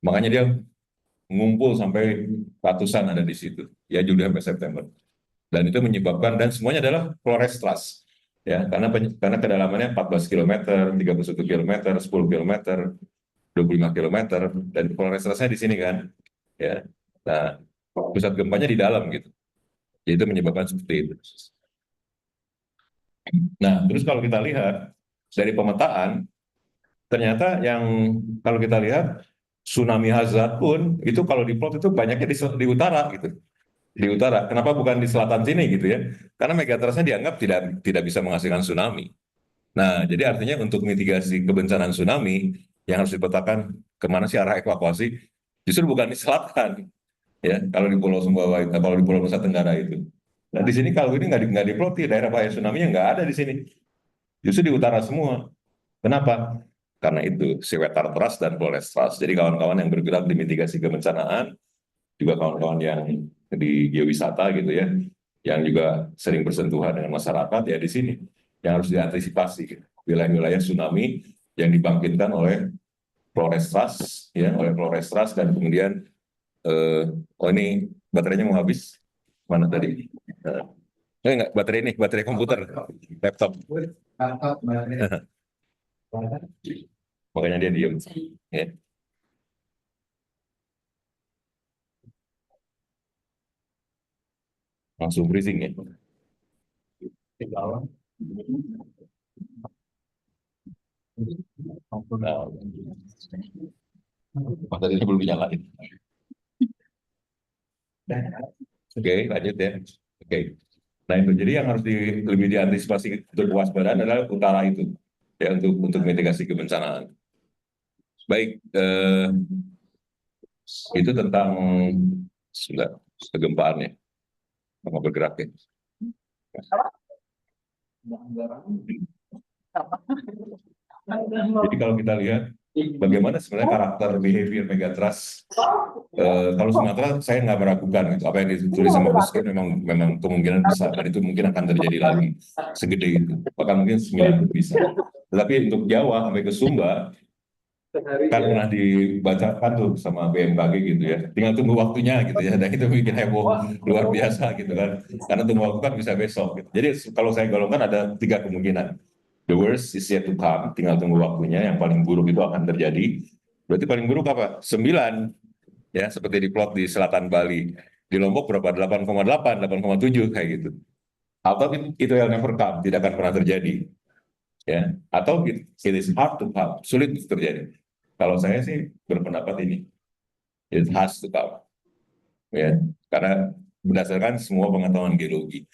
Makanya dia ngumpul sampai ratusan ada di situ. Ya, Juli sampai September. Dan itu menyebabkan, dan semuanya adalah Flores Trust. Ya, karena kedalamannya 14 km, 31 km, 10 km, 25 km, dan Flores Trustnya di sini kan. Ya. Nah, pusat gempanya di dalam gitu. Jadi itu menyebabkan seperti itu. Nah, terus kalau kita lihat dari pemetaan, ternyata yang kalau kita lihat tsunami hazard pun itu kalau diplot itu banyaknya di utara gitu. Di utara. Kenapa bukan di selatan sini gitu ya? Karena megatrustnya dianggap tidak bisa menghasilkan tsunami. Nah, jadi artinya untuk mitigasi kebencanaan tsunami yang harus dipetakan kemana sih arah evakuasi, justru bukan di selatan, ya. Kalau di Pulau Sumbawa, kalau di Pulau Nusa Tenggara itu. Nah, di sini kalau ini nggak diploti, daerah bahaya tsunami-nya nggak ada di sini. Justru di utara semua. Kenapa? Karena itu, Sewetar Trust dan Flores Trust. Jadi kawan-kawan yang bergerak di mitigasi kebencanaan, juga kawan-kawan yang di geowisata gitu ya, yang juga sering bersentuhan dengan masyarakat ya di sini yang harus diantisipasi gitu. Wilayah-wilayah tsunami yang dibangkitkan oleh Flores Trust ya, oleh Flores Trust, dan kemudian oh ini baterainya mau habis mana tadi? Enggak, baterai komputer, laptop. Makanya dia diem. Ya. Langsung freezing ya. Nah, baterainya belum dinyalain. Oke, lanjut ya. Oke. Nah itu jadi yang harus lebih diantisipasi untuk kewaspadaan adalah utara itu ya, untuk mitigasi kebencanaan. Baik, itu tentang sudah kegempaan ya, sama bergerak ya. Jadi kalau kita lihat bagaimana sebenarnya karakter behavior megatrust, kalau Sumatera saya nggak meragukan gitu. Apa yang ditulis sama Busquets memang kemungkinan besar, dan itu mungkin akan terjadi lagi segede itu, bahkan mungkin 9 bisa. Tetapi untuk Jawa sampai ke Sumba kan pernah dibacakan tuh sama BMKG gitu ya, tinggal tunggu waktunya gitu ya, dan itu bikin heboh luar biasa gitu kan, karena tunggu waktu kan bisa besok gitu. Jadi kalau saya golongkan ada 3 kemungkinan. The worst is yet to come, tinggal tunggu waktunya. Yang paling buruk itu akan terjadi. Berarti paling buruk apa? 9, ya, seperti di plot di selatan Bali. Di Lombok berapa? 8,8, 8,7 kayak gitu. Atau itu yang never come, tidak akan pernah terjadi. Ya, atau it is hard to come, sulit untuk terjadi. Kalau saya sih berpendapat ini, it has to come. Ya, karena berdasarkan semua pengetahuan geologi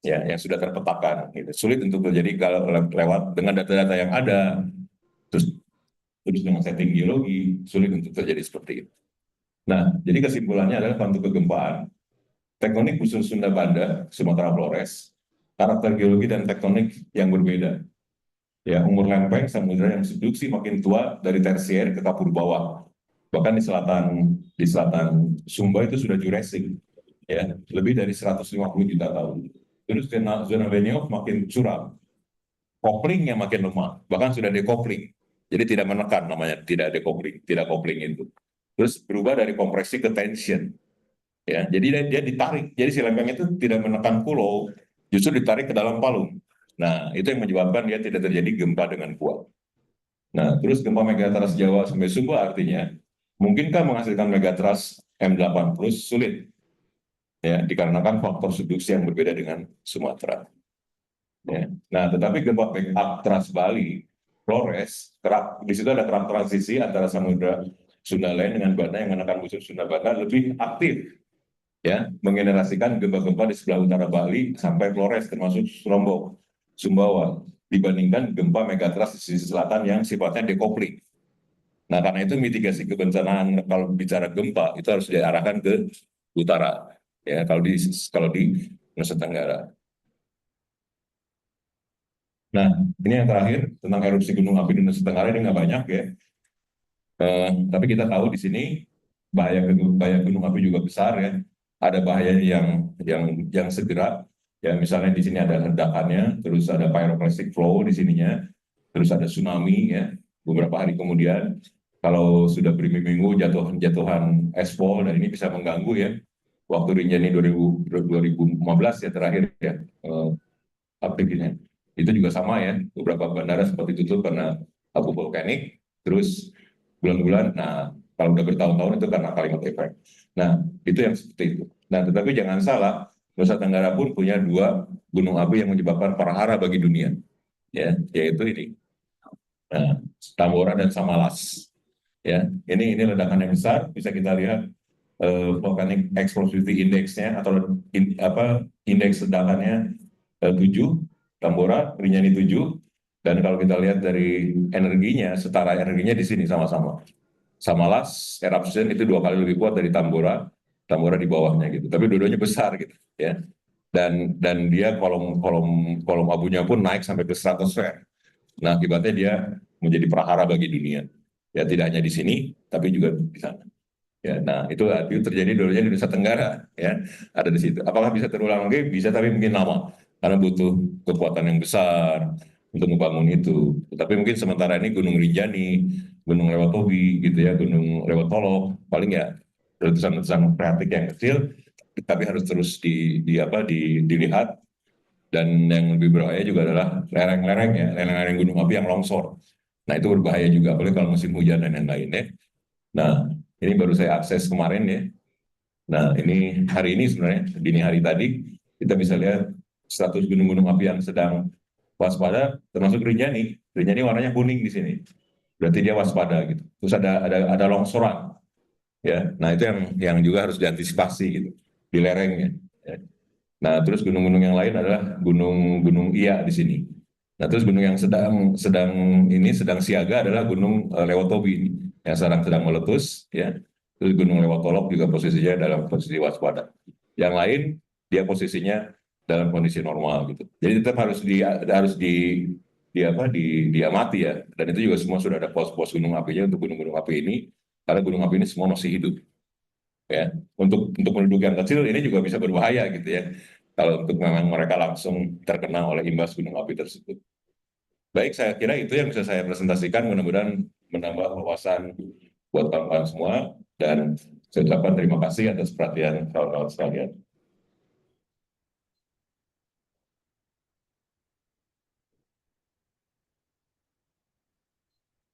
ya yang sudah terpetakan gitu. Sulit untuk terjadi kalau lewat dengan data-data yang ada, terus dengan setting geologi, sulit untuk terjadi seperti itu. Nah, jadi kesimpulannya adalah untuk kegempaan, tektonik khusus Sunda Banda, Sumatera Flores, karakter geologi dan tektonik yang berbeda. Ya, umur lempeng samudera yang subduksi makin tua dari tersier ke kapur bawah. Bahkan di selatan Sumba itu sudah Jurassic, ya, lebih dari 150 juta tahun. Terus zona Benioff makin curam, couplingnya makin lemah, bahkan sudah decoupling. Jadi tidak menekan, namanya tidak decoupling, tidak coupling itu. Terus berubah dari kompresi ke tension, ya. Jadi dia ditarik. Jadi si lempeng itu tidak menekan pulau, justru ditarik ke dalam palung. Nah, itu yang menyebabkan dia tidak terjadi gempa dengan kuat. Nah, terus gempa megatrust Jawa sampai Sumba artinya, mungkinkah menghasilkan megatrust M8 plus? Sulit. Ya, dikarenakan faktor subduksi yang berbeda dengan Sumatera. Ya. Nah, tetapi gempa backup trust Bali Flores, di situ ada kerak transisi antara Samudra Sunda Lain dengan Banda yang menekan busur Sunda Banda lebih aktif, ya, menggenerasikan gempa-gempa di sebelah utara Bali sampai Flores termasuk Lombok, Sumbawa, dibandingkan gempa megatrust di sisi selatan yang sifatnya decoupling. Nah, karena itu mitigasi kebencanaan kalau bicara gempa itu harus diarahkan ke utara, ya, kalau di Nusa Tenggara. Nah, ini yang terakhir tentang erupsi gunung api di Nusa Tenggara ini nggak banyak ya. Tapi kita tahu di sini bahaya gunung api juga besar ya. Ada bahaya yang segera. Ya misalnya di sini ada ledakannya, terus ada pyroclastic flow di sininya, terus ada tsunami ya. Beberapa hari kemudian, kalau sudah berminggu-minggu jatuhan espol dan ini bisa mengganggu ya. Waktu Rinjani 2015 ya terakhir ya aktifnya. Itu juga sama ya. Beberapa bandara sempat ditutup karena abu vulkanik. Terus bulan-bulan, nah kalau udah bertahun-tahun itu karena kalimat efek. Nah itu yang seperti itu. Nah tetapi jangan salah, Nusa Tenggara pun punya 2 gunung api yang menyebabkan parahara bagi dunia, ya, yaitu ini, nah, Tambora dan Samalas. Ya, ini ledakan yang besar, bisa kita lihat volcanic explosivity index-nya atau indeks ledakannya 7, Tambora, Rinjani 7, dan kalau kita lihat dari energinya, setara energinya di sini sama-sama. Samalas eruption itu 2 kali lebih kuat dari Tambora, Tambora di bawahnya gitu. Tapi dua-duanya besar gitu, ya. Dan dia kolom abunya pun naik sampai ke stratosfer. Nah, akibatnya dia menjadi prahara bagi dunia. Ya tidak hanya di sini, tapi juga di sana. Ya, nah itu terjadi dulunya di Nusa Tenggara, ya, ada di situ. Apakah bisa terulang lagi? Bisa, tapi mungkin lama karena butuh kekuatan yang besar untuk membangun itu. Tapi mungkin sementara ini Gunung Rinjani, Gunung Lewatobi, gitu ya, Gunung Lewotolok, paling ya letusan-letusan freatik yang kecil, tapi harus terus dilihat. Dan yang lebih berbahaya juga adalah lereng-lereng ya, lereng-lereng gunung api yang longsor. Nah itu berbahaya juga, apalagi kalau musim hujan dan yang lainnya. Nah, ini baru saya akses kemarin ya. Nah, ini hari ini sebenarnya, dini hari tadi, kita bisa lihat status gunung-gunung api yang sedang waspada, termasuk Rinjani. Rinjani warnanya kuning di sini. Berarti dia waspada gitu. Terus ada longsoran. Ya, nah itu yang juga harus diantisipasi gitu di lerengnya. Ya. Nah, terus gunung-gunung yang lain adalah gunung-gunung Iya di sini. Nah, terus gunung yang sedang siaga adalah Gunung Lewotobi ini, yang sedang meletus, ya. Terus Gunung Lewotolok juga posisinya dalam posisi waspada. Yang lain dia posisinya dalam kondisi normal gitu. Jadi tetap diamati ya. Dan itu juga semua sudah ada pos-pos gunung apinya untuk gunung-gunung api ini, karena gunung api ini semua masih hidup. Ya, untuk penduduk yang kecil ini juga bisa berbahaya gitu ya. Kalau untuk memang mereka langsung terkena oleh imbas gunung api tersebut. Baik, saya kira itu yang bisa saya presentasikan. Mudah-mudahan menambah wawasan buat kawan-kawan semua. Dan saya ucapkan terima kasih atas perhatian kawan-kawan sekalian.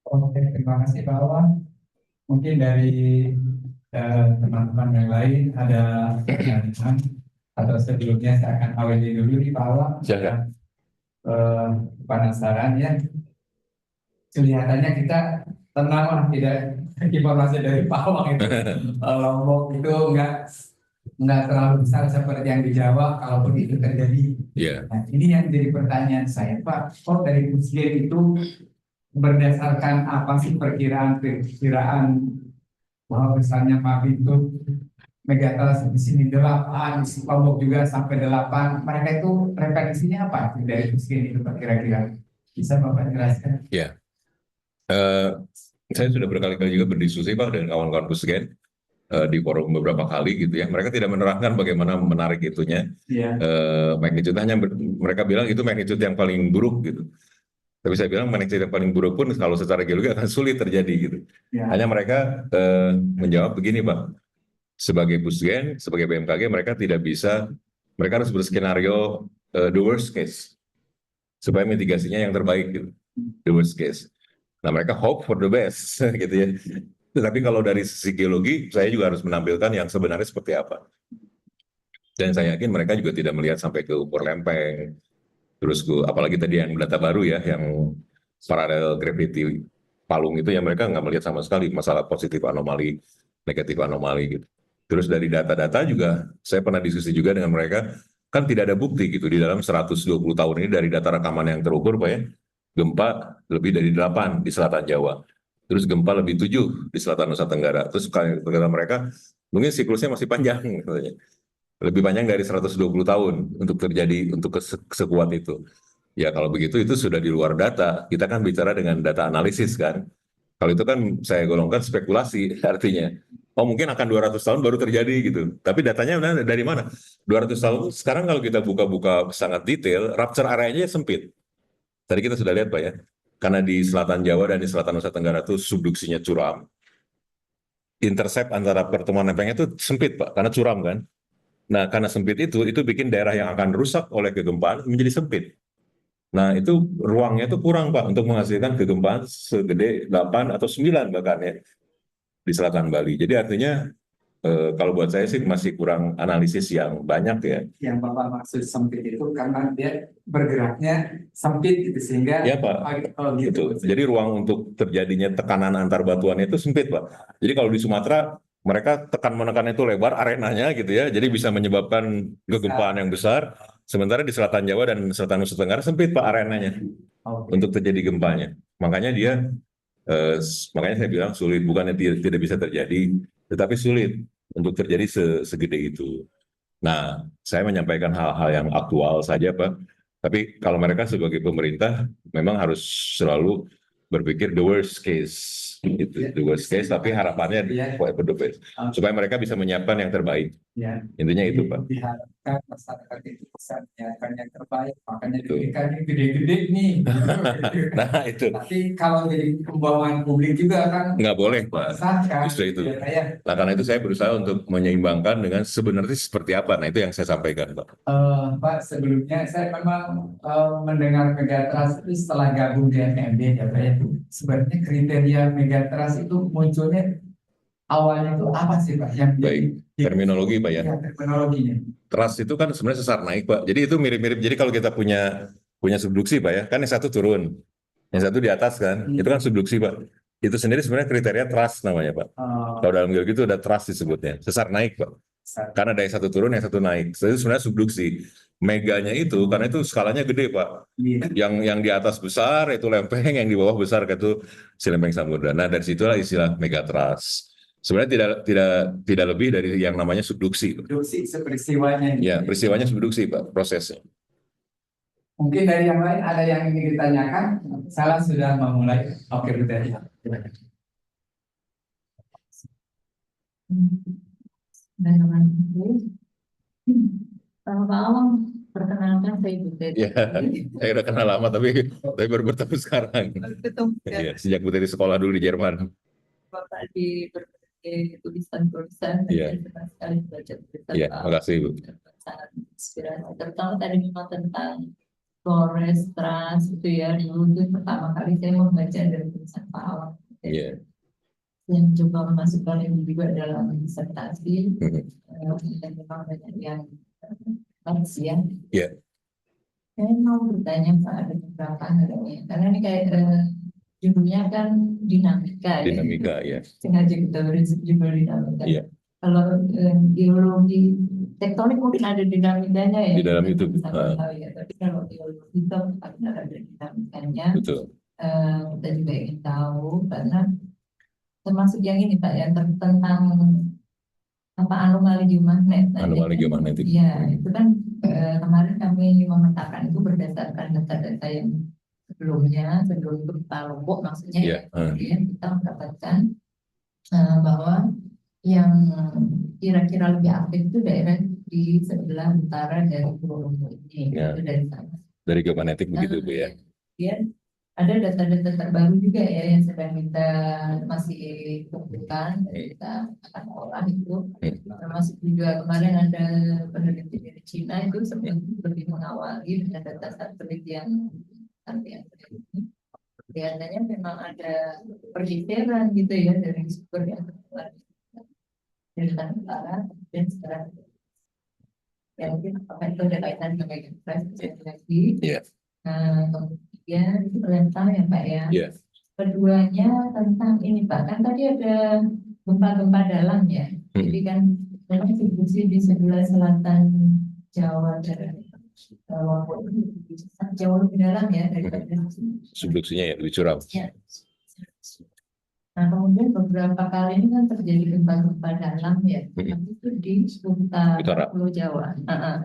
Oke, terima kasih Pak Wawan. Mungkin dari teman-teman yang lain ada pertanyaan atau sebelumnya saya akan awali dulu nih Pak Wawan. Silakan. Penasaran ya. Kelihatannya kita tenang lah, tidak informasi dari Pak Wawan itu. Lombok itu nggak terlalu besar seperti yang di Jawa, kalaupun itu terjadi. Yeah. Nah, ini yang jadi pertanyaan saya Pak. Kok dari Pusgen itu berdasarkan apa sih perkiraan bahwa misalnya magnitudo megatrust di sini 8, di Lombok juga sampai 8. Mereka itu referensinya apa dari Pusgen itu Pak kira-kira? Bisa Bapak jelaskan? Ya, saya sudah berkali-kali juga berdiskusi Pak dengan kawan-kawan Pusgen di forum beberapa kali gitu ya. Mereka tidak menerangkan bagaimana menarik itunya. Magnitude hanya mereka bilang itu magnitude yang paling buruk gitu. Tapi saya bilang magnitude yang paling buruk pun kalau secara geologi akan sulit terjadi gitu. Hanya mereka menjawab begini Pak, sebagai Pusgen, sebagai BMKG mereka tidak bisa, mereka harus berskenario the worst case supaya mitigasinya yang terbaik gitu, the worst case. Nah mereka hope for the best gitu ya. Tetapi kalau dari sisi geologi, saya juga harus menampilkan yang sebenarnya seperti apa. Dan saya yakin mereka juga tidak melihat sampai ke ukur lempeng, terus apalagi tadi yang data baru ya, yang paralel gravity palung itu ya mereka nggak melihat sama sekali masalah positif anomali, negatif anomali gitu. Terus dari data-data juga, saya pernah diskusi juga dengan mereka, kan tidak ada bukti gitu di dalam 120 tahun ini dari data rekaman yang terukur Pak ya, gempa lebih dari 8 di selatan Jawa. Terus gempa lebih 7 di selatan Nusa Tenggara. Terus kata mereka, mungkin siklusnya masih panjang. Katanya. Lebih panjang dari 120 tahun untuk terjadi, untuk sekuat itu. Ya kalau begitu itu sudah di luar data. Kita kan bicara dengan data analisis kan. Kalau itu kan saya golongkan spekulasi artinya. Oh mungkin akan 200 tahun baru terjadi gitu. Tapi datanya dari mana? 200 tahun sekarang kalau kita buka-buka sangat detail, rupture areanya sempit. Tadi kita sudah lihat Pak ya. Karena di selatan Jawa dan di selatan Nusa Tenggara itu subduksinya curam. Intercept antara pertemuan lempengnya itu sempit Pak, karena curam kan. Nah karena sempit itu bikin daerah yang akan rusak oleh kegempaan menjadi sempit. Nah, itu ruangnya itu kurang, Pak, untuk menghasilkan kegempaan segede 8 atau 9 bahkan ya di selatan Bali. Jadi artinya kalau buat saya sih masih kurang analisis yang banyak ya. Yang Bapak maksud sempit itu karena dia bergeraknya sempit gitu sehingga Ya, Pak. oh, gitu. Betul. Jadi ruang untuk terjadinya tekanan antar batuannya itu sempit, Pak. Jadi kalau di Sumatera mereka tekan menekan itu lebar arenanya gitu ya. Jadi bisa menyebabkan kegempaan yang besar. Sementara di selatan Jawa dan selatan Nusa Tenggara sempit, Pak, arenanya untuk terjadi gempanya. Makanya eh, makanya saya bilang sulit, bukannya tidak bisa terjadi, tetapi sulit untuk terjadi segede itu. Nah, saya menyampaikan hal-hal yang aktual saja, Pak. Tapi kalau mereka sebagai pemerintah memang harus selalu berpikir the worst case, itu the worst case. Tapi harapannya for the best, supaya mereka bisa menyiapkan yang terbaik. Ya. Intinya itu, Pak. Diharapkan masyarakat itu bisa menyiapkan yang terbaik, makanya Betul. diberikan yang gede-gede nih. Nah itu. Tapi kalau jadi pembawaan publik juga kan nggak boleh, Pak. Kan? Justru itu. Ya, Nah, karena itu saya berusaha untuk menyeimbangkan dengan sebenarnya seperti apa. Nah, itu yang saya sampaikan, Pak. Pak, sebelumnya saya memang mendengar Megatrust itu setelah gabung di FMB ya Pak ya. Sebenarnya kriteria Megatrust itu munculnya awalnya itu apa sih Pak? Yang Baik, terminologi Pak ya. Ya, terminologinya. Trust itu kan sebenarnya sesar naik Pak. Jadi itu mirip-mirip. Jadi kalau kita punya subduksi Pak ya, kan yang satu turun, yang satu di atas kan, itu kan subduksi Pak. Itu sendiri sebenarnya kriteria trust namanya Pak. Kalau dalam geologi itu ada trust disebutnya, sesar naik Pak. Karena ada yang satu turun, yang satu naik. Itu sebenarnya subduksi. Meganya itu karena itu skalanya gede Pak. Yang di atas besar itu lempeng, yang di bawah besar itu si lempeng samudra. Nah dari situlah istilah megatrust. Sebenarnya tidak lebih dari yang namanya subduksi. Subduksi peristiwanya. Ya, peristiwanya subduksi Pak, prosesnya. Mungkin dari yang lain ada yang ingin ditanyakan. Salah sudah memulai. Oke, betul. Selamat malam, perkenalkan saya Ibu Teti. Ya, saya udah kenal lama tapi baru bertemu sekarang. Ketemu Ya, sejak Bu Teti sekolah dulu di Jerman. Bapak di berbagai tulisan-tulisan, Iya. saya senang sekali baca tulisan Iya, Pak. makasih Bu. Sangat inspirasi. Terutama tadi memang tentang Flores Trans itu ya, dulu itu pertama kali saya membaca dari tulisan Pak Awang. Iya. Yang coba memasukkan ini juga dalam disertasi, dan memang banyak yang bagus ya. Iya. Saya mau bertanya Pak, ada beberapa hal ya. Karena ini kayak judulnya kan dinamika. Dinamika, ya. Sengaja kita beri judul dinamika. Iya. Kalau geologi tektonik mungkin ada dinamikanya ya. Di dalam itu. Ya. Tapi kalau geologi itu akan ada dinamikanya. Betul. Kita juga ingin tahu karena termasuk yang ini Pak, yang tentang apa anomali geomagnet. Anomali geomagnetik. Iya, itu kan kemarin kami memetakan itu berdasarkan data-data yang sebelumnya, sebelum itu kita Lombok maksudnya ya, kemudian kita mendapatkan bahwa yang kira-kira lebih aktif itu daerah di sebelah utara dari Pulau Lombok ini, itu dari sana. Dari geomagnetik begitu Bu ya. Kemudian ada data-data terbaru juga ya yang sedang kita masih kumpulkan, kita akan olah itu. Termasuk juga kemarin ada peneliti dari Cina itu sebenarnya lebih mengawali dengan data satelit yang ini. Kelihatannya memang ada pergeseran gitu ya dari sumber yang keluar dari tanah utara dan sekarang. Ya mungkin apakah itu ada kaitan dengan lagi. Ya, itu rental ya Pak ya. Iya. Keduanya tentang ini Pak, kan tadi ada gempa-gempa dalam ya. Jadi kan memang subduksi di sebelah selatan Jawa dan Lombok itu jauh lebih dalam ya daripada sini. Subduksinya ya lebih curam. Ya. Nah, kemudian beberapa kali ini kan terjadi gempa-gempa dalam ya, tapi itu di Utara. Pulau Jawa,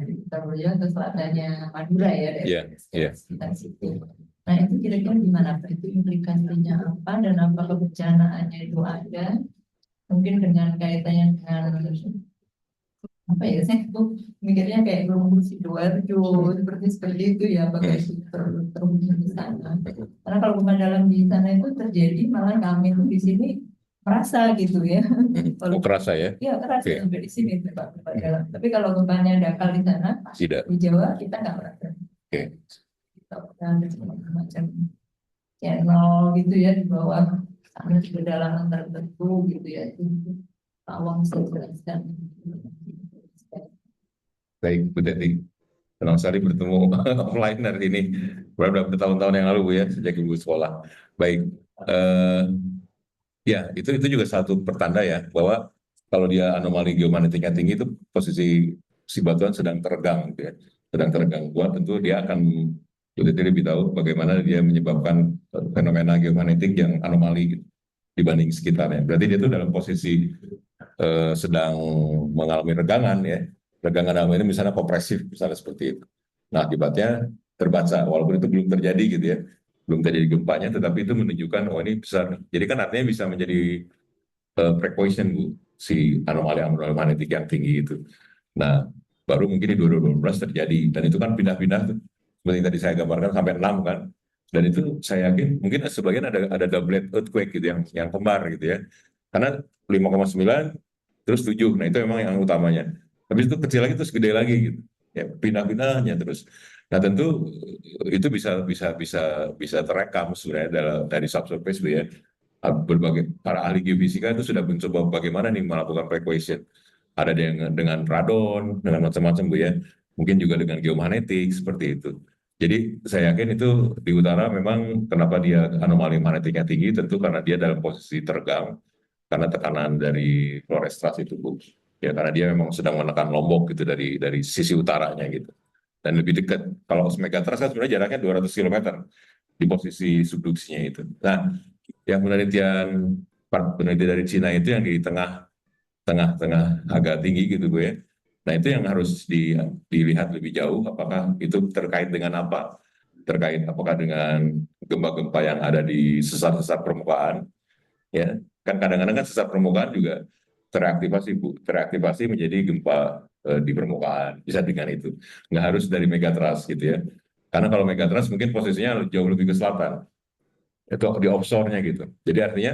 di Pulau Jawa ke selatannya Madura ya, Iya, iya. sekitar situ. Nah, itu kira-kira gimana Pak? Itu implikasinya apa dan apa kebencanaannya itu ada? Mungkin dengan kaitannya dengan apa ya? Saya tuh mikirnya kayak Gunung Sidoarjo seperti itu ya, apakah itu terhubung di sana? Karena kalau gempa dalam di sana itu terjadi, malah kami tuh di sini merasa gitu ya. Oh, kerasa ya? Iya kerasa Oke. sampai di sini gempa dalam. Tapi kalau gempanya dangkal di sana, Tidak. di Jawa kita nggak merasa. Oke. Ada macam channel gitu ya di bawah sana di kedalaman tertentu gitu ya. Itu awam saya jelaskan. Baik, Bu Teti. Senang sekali bertemu offline hari ini. Berapa bertahun-tahun yang lalu Bu ya, sejak Ibu sekolah. Baik. Ya, itu juga satu pertanda ya, bahwa kalau dia anomali geomagnetiknya tinggi itu posisi si batuan sedang teregang gitu ya. Sedang teregang kuat, tentu dia akan Bu Teti lebih tahu bagaimana dia menyebabkan fenomena geomagnetik yang anomali gitu, dibanding sekitarnya. Berarti dia itu dalam posisi sedang mengalami regangan ya. Regangan dalam ini misalnya kompresif, misalnya seperti itu. Nah, akibatnya terbaca, walaupun itu belum terjadi gitu ya. Belum terjadi gempanya, tetapi itu menunjukkan, oh ini besar. Jadi kan artinya bisa menjadi precaution Bu, si anomali-anomali magnetik yang tinggi itu. Nah, baru mungkin di 2012 terjadi. Dan itu kan pindah-pindah tuh. Seperti yang tadi saya gambarkan sampai 6 kan. Dan itu saya yakin mungkin sebagian ada doublet earthquake gitu yang kembar gitu ya. Karena 5,9 terus 7. Nah, itu memang yang utamanya. Habis itu kecil lagi terus gede lagi gitu. Ya, pindah-pindahnya terus. Nah, tentu itu bisa terekam sebenarnya dari subsurface Bu ya. Berbagai para ahli geofisika itu sudah mencoba bagaimana nih melakukan equation. Ada dengan radon, dengan macam-macam Bu ya. Mungkin juga dengan geomagnetik seperti itu. Jadi saya yakin itu di utara memang kenapa dia anomali magnetiknya tinggi tentu karena dia dalam posisi teregang karena tekanan dari Flores Strait itu Bu. Ya karena dia memang sedang menekan Lombok gitu dari sisi utaranya gitu. Dan lebih dekat. Kalau megatrust kan sebenarnya jaraknya 200 km di posisi subduksinya itu. Nah, yang peneliti dari Cina itu yang di tengah agak tinggi gitu Bu ya. Nah, itu yang harus dilihat lebih jauh apakah itu terkait dengan apa? Terkait apakah dengan gempa-gempa yang ada di sesar-sesar permukaan ya. Kan kadang-kadang kan sesar permukaan juga teraktivasi Bu, teraktivasi menjadi gempa di permukaan, bisa dengan itu. Nggak harus dari megatrust gitu ya. Karena kalau megatrust mungkin posisinya jauh lebih ke selatan, itu di offshore-nya gitu. Jadi artinya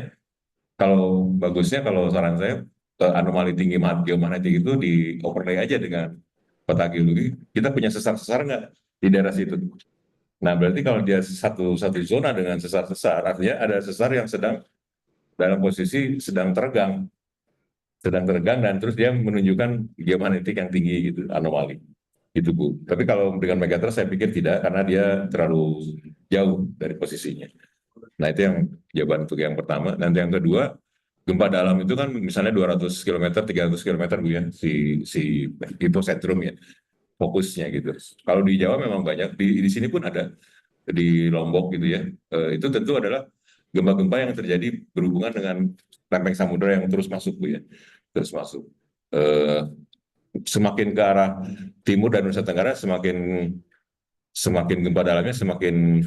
kalau bagusnya kalau saran saya anomali tinggi geomagnetik itu di overlay aja dengan peta geologi. Kita punya sesar-sesar nggak di daerah situ? Nah berarti kalau dia satu zona dengan sesar-sesar, artinya ada sesar yang sedang dalam posisi sedang teregang dan terus dia menunjukkan geomagnetik yang tinggi gitu, anomali. Itu Bu. Tapi kalau dengan megatrust saya pikir tidak karena dia terlalu jauh dari posisinya. Nah, itu yang jawaban untuk yang pertama. Dan yang kedua, gempa dalam itu kan misalnya 200 km, 300 km Bu ya, si epicentrum ya, fokusnya gitu. Kalau di Jawa memang banyak, di sini pun ada, di Lombok gitu ya. Itu tentu adalah gempa-gempa yang terjadi berhubungan dengan lempeng samudera yang terus masuk Bu ya. Terus masuk. Semakin ke arah timur dan Nusa Tenggara semakin gempa dalamnya semakin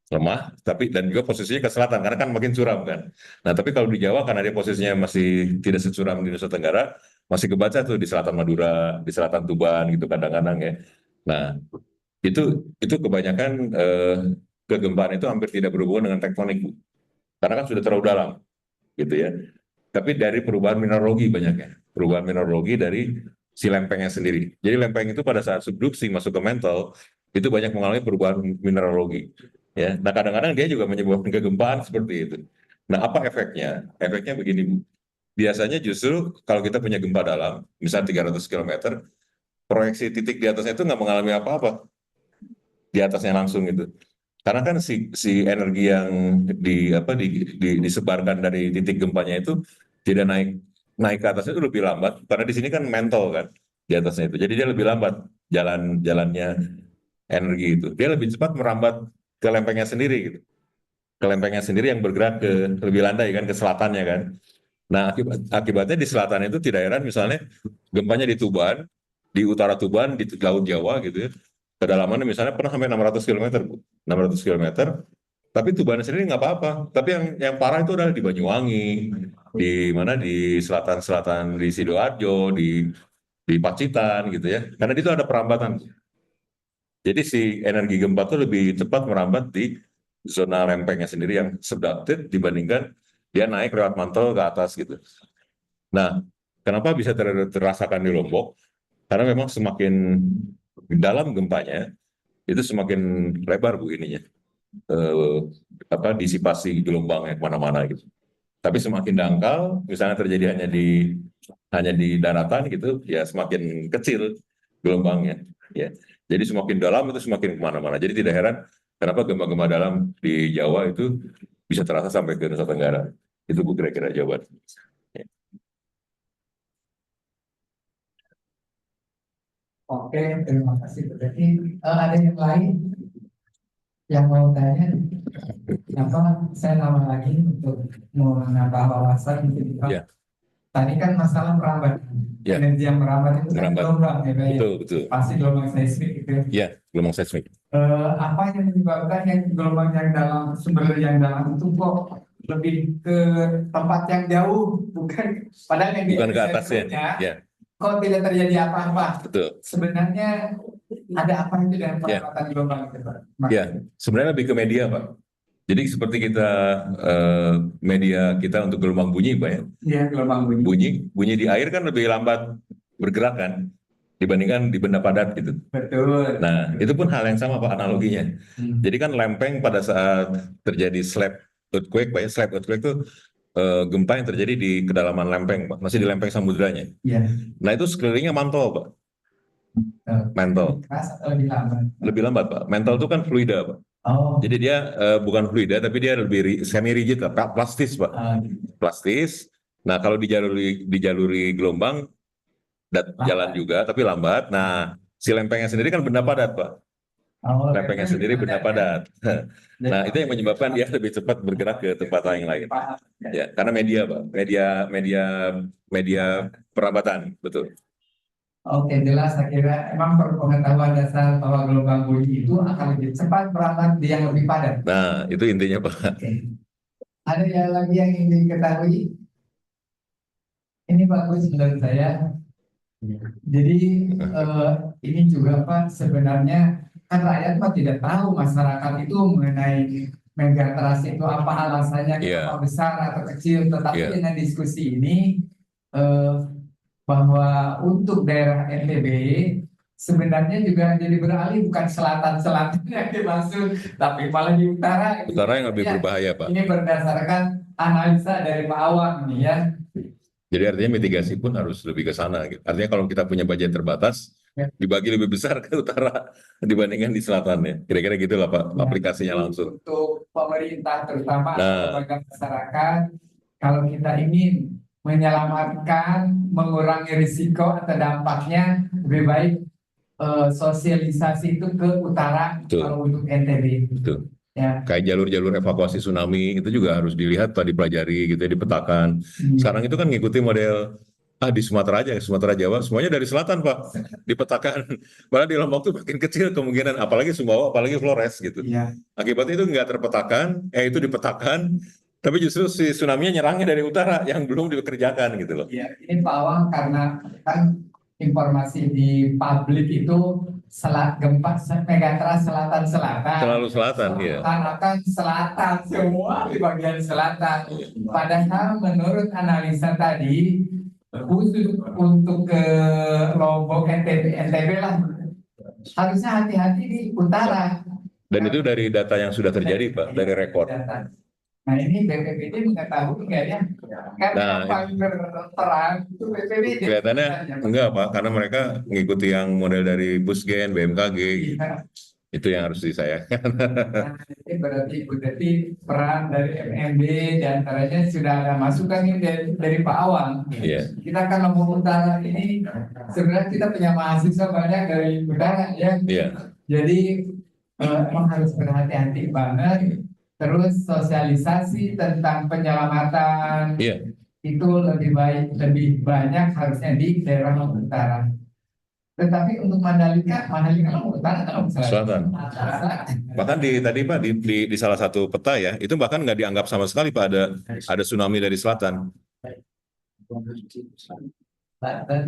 lemah, tapi dan juga posisinya ke selatan karena kan makin curam kan. Nah, tapi kalau di Jawa karena dia posisinya masih tidak securam di Nusa Tenggara, masih kebaca tuh di selatan Madura, di selatan Tuban gitu kadang-kadang ya. Nah, itu kebanyakan kegempaan itu hampir tidak berhubungan dengan tektonik Bu. Karena kan sudah terlalu dalam gitu ya. Tapi dari perubahan mineralogi banyaknya, perubahan mineralogi dari si lempengnya sendiri. Jadi lempeng itu pada saat subduksi masuk ke mantle itu banyak mengalami perubahan mineralogi. Ya, nah kadang-kadang dia juga menyebabkan kegempaan seperti itu. Nah apa efeknya? Efeknya begini Bu. Biasanya justru kalau kita punya gempa dalam, misal 300 km, proyeksi titik di atasnya itu nggak mengalami apa-apa. Di atasnya langsung itu. Karena kan si energi yang disebarkan dari titik gempanya itu tidak naik ke atasnya itu lebih lambat, karena di sini kan mantle kan di atasnya itu. Jadi dia lebih lambat jalannya energi itu. Dia lebih cepat merambat ke lempengnya sendiri gitu. Ke lempengnya sendiri yang bergerak ke lebih landai kan, ke selatannya kan. Nah, akibatnya di selatan itu tidak heran misalnya gempanya di Tuban, di utara Tuban, di Laut Jawa gitu ya. Kedalamannya misalnya pernah sampai 600 km, Bu. 600 km. Tapi Tuban sendiri nggak apa-apa. Tapi yang parah itu adalah di Banyuwangi, di mana di selatan-selatan, di Sidoarjo, di Pacitan gitu ya. Karena di situ ada perambatan. Jadi si energi gempa itu lebih cepat merambat di zona lempengnya sendiri yang subducted dibandingkan dia naik lewat mantel ke atas gitu. Nah, kenapa bisa terasakan di Lombok? Karena memang semakin dalam gempanya, itu semakin lebar Bu ininya, disipasi gelombangnya kemana-mana gitu. Tapi semakin dangkal, misalnya terjadi hanya di daratan gitu, ya semakin kecil gelombangnya. Ya, jadi semakin dalam itu semakin kemana-mana. Jadi tidak heran kenapa gempa-gempa dalam di Jawa itu bisa terasa sampai ke Nusa Tenggara. Itu Bu kira-kira jawaban. Ya. Oke, terima kasih. Berarti ada yang lain yang mau tanya? Apa saya nambah lagi untuk menambah wawasan mungkin Pak. Ya. Tadi kan masalah merambat. Ya. Energi yang merambat itu kan Merambat. gelombang ya, Pak. Betul, betul. Pasti gelombang seismik gitu. Ya, gelombang seismik. Apa yang menyebabkan yang gelombang yang dalam, sumber yang dalam itu kok lebih ke tempat yang jauh, padahal yang di Bukan ke atasnya. epicentrumnya, Ya, kok tidak terjadi apa-apa? betul. Sebenarnya ada apa itu dengan perambatan gelombang itu, Pak? Ya, sebenarnya lebih ke media, Pak. Jadi seperti kita media kita untuk gelombang bunyi, Pak ya. Iya, gelombang bunyi. Bunyi di air kan lebih lambat bergerak kan dibandingkan di benda padat gitu. Betul. Nah, itu pun hal yang sama Pak analoginya. Jadi kan lempeng pada saat terjadi slap earthquake, Pak ya, slap earthquake itu gempa yang terjadi di kedalaman lempeng, Pak, masih di lempeng samudranya. Iya. Nah, itu sekelilingnya mantel, Pak. Mantel. Keras atau lebih lambat? Lebih lambat, Pak. Mantel itu kan fluida, Pak. Oh. Jadi dia bukan fluida, tapi dia lebih semi rigid, Pak. Plastis, Pak. Plastis. Nah, kalau dijaluri gelombang, jalan juga, tapi lambat. Nah, si lempengnya sendiri kan benda padat, Pak. Oh, Lempengnya sendiri benda padat. Nah, itu yang menyebabkan dia lebih cepat bergerak ke tempat yang lain. Ya, karena media, Pak. Media perambatan, betul. Oke, jelas. Saya kira emang pengetahuan dasar bahwa gelombang bunyi itu akan lebih cepat merambat di yang lebih padat. Nah, itu intinya, Pak. Oke. Ada yang lagi yang ingin diketahui? Ini bagus menurut saya. Jadi ini juga Pak, sebenarnya kan rakyat Pak tidak tahu masyarakat itu mengenai megatrust itu apa alasannya, kenapa besar atau kecil. Tetapi dengan diskusi ini bahwa untuk daerah NTB sebenarnya juga jadi beralih, bukan selatan-selatan yang dimaksud, tapi malah di utara. Utara yang lebih berbahaya, Pak. Ini berdasarkan analisa dari Pak Awang nih ya. Jadi artinya mitigasi pun harus lebih ke sana. Artinya kalau kita punya budget terbatas, dibagi lebih besar ke utara dibandingkan di selatan ya. Kira-kira gitulah Pak, aplikasinya langsung. Untuk pemerintah terutama lembaga masyarakat, kalau kita ingin menyelamatkan, mengurangi risiko atau dampaknya, lebih baik sosialisasi itu ke utara. Kalau untuk NTB. Betul. Ya. Kayak jalur-jalur evakuasi tsunami itu juga harus dilihat, dipelajari gitu ya, dipetakan. Sekarang itu kan ngikuti model di Sumatera aja, Sumatera Jawa, semuanya dari selatan Pak, dipetakan. Padahal di Lombok itu makin kecil kemungkinan, apalagi Sumbawa, apalagi Flores gitu. Ya. Akibatnya itu nggak terpetakan, itu dipetakan, tapi justru si tsunami-nya nyerangnya dari utara yang belum dikerjakan gitu loh. Ya, ini Pak Awang, karena kan informasi di publik itu gempa megatrust selatan-selatan. Selalu selatan, iya. Akan selatan semua di bagian selatan. Padahal menurut analisa tadi, khusus untuk ke Lombok NTB lah, harusnya hati-hati di utara. Dan itu dari data yang sudah terjadi Pak, dari rekor. Nah ini BPBD mengetahui nggak ya? Kan yang paling terang itu BPBD. Kelihatannya enggak Pak, karena mereka mengikuti yang model dari Pusgen, BMKG. Itu yang harus disayangkan. Nah, ini berarti Bu Teti peran dari MMB diantaranya sudah ada masukan ini dari Pak Awang. Iya, Kita kan Lombok Utara ini sebenarnya kita punya mahasiswa banyak dari utara ya. iya, Jadi emang harus berhati-hati banget. Terus sosialisasi tentang penyelamatan iya. itu lebih banyak harusnya di daerah Lombok Utara. Tetapi untuk Mandalika Lombok Utara atau Lombok Selatan. Selatan? Bahkan tadi Pak di salah satu peta ya, itu bahkan nggak dianggap sama sekali Pak ada tsunami dari selatan. Selatan.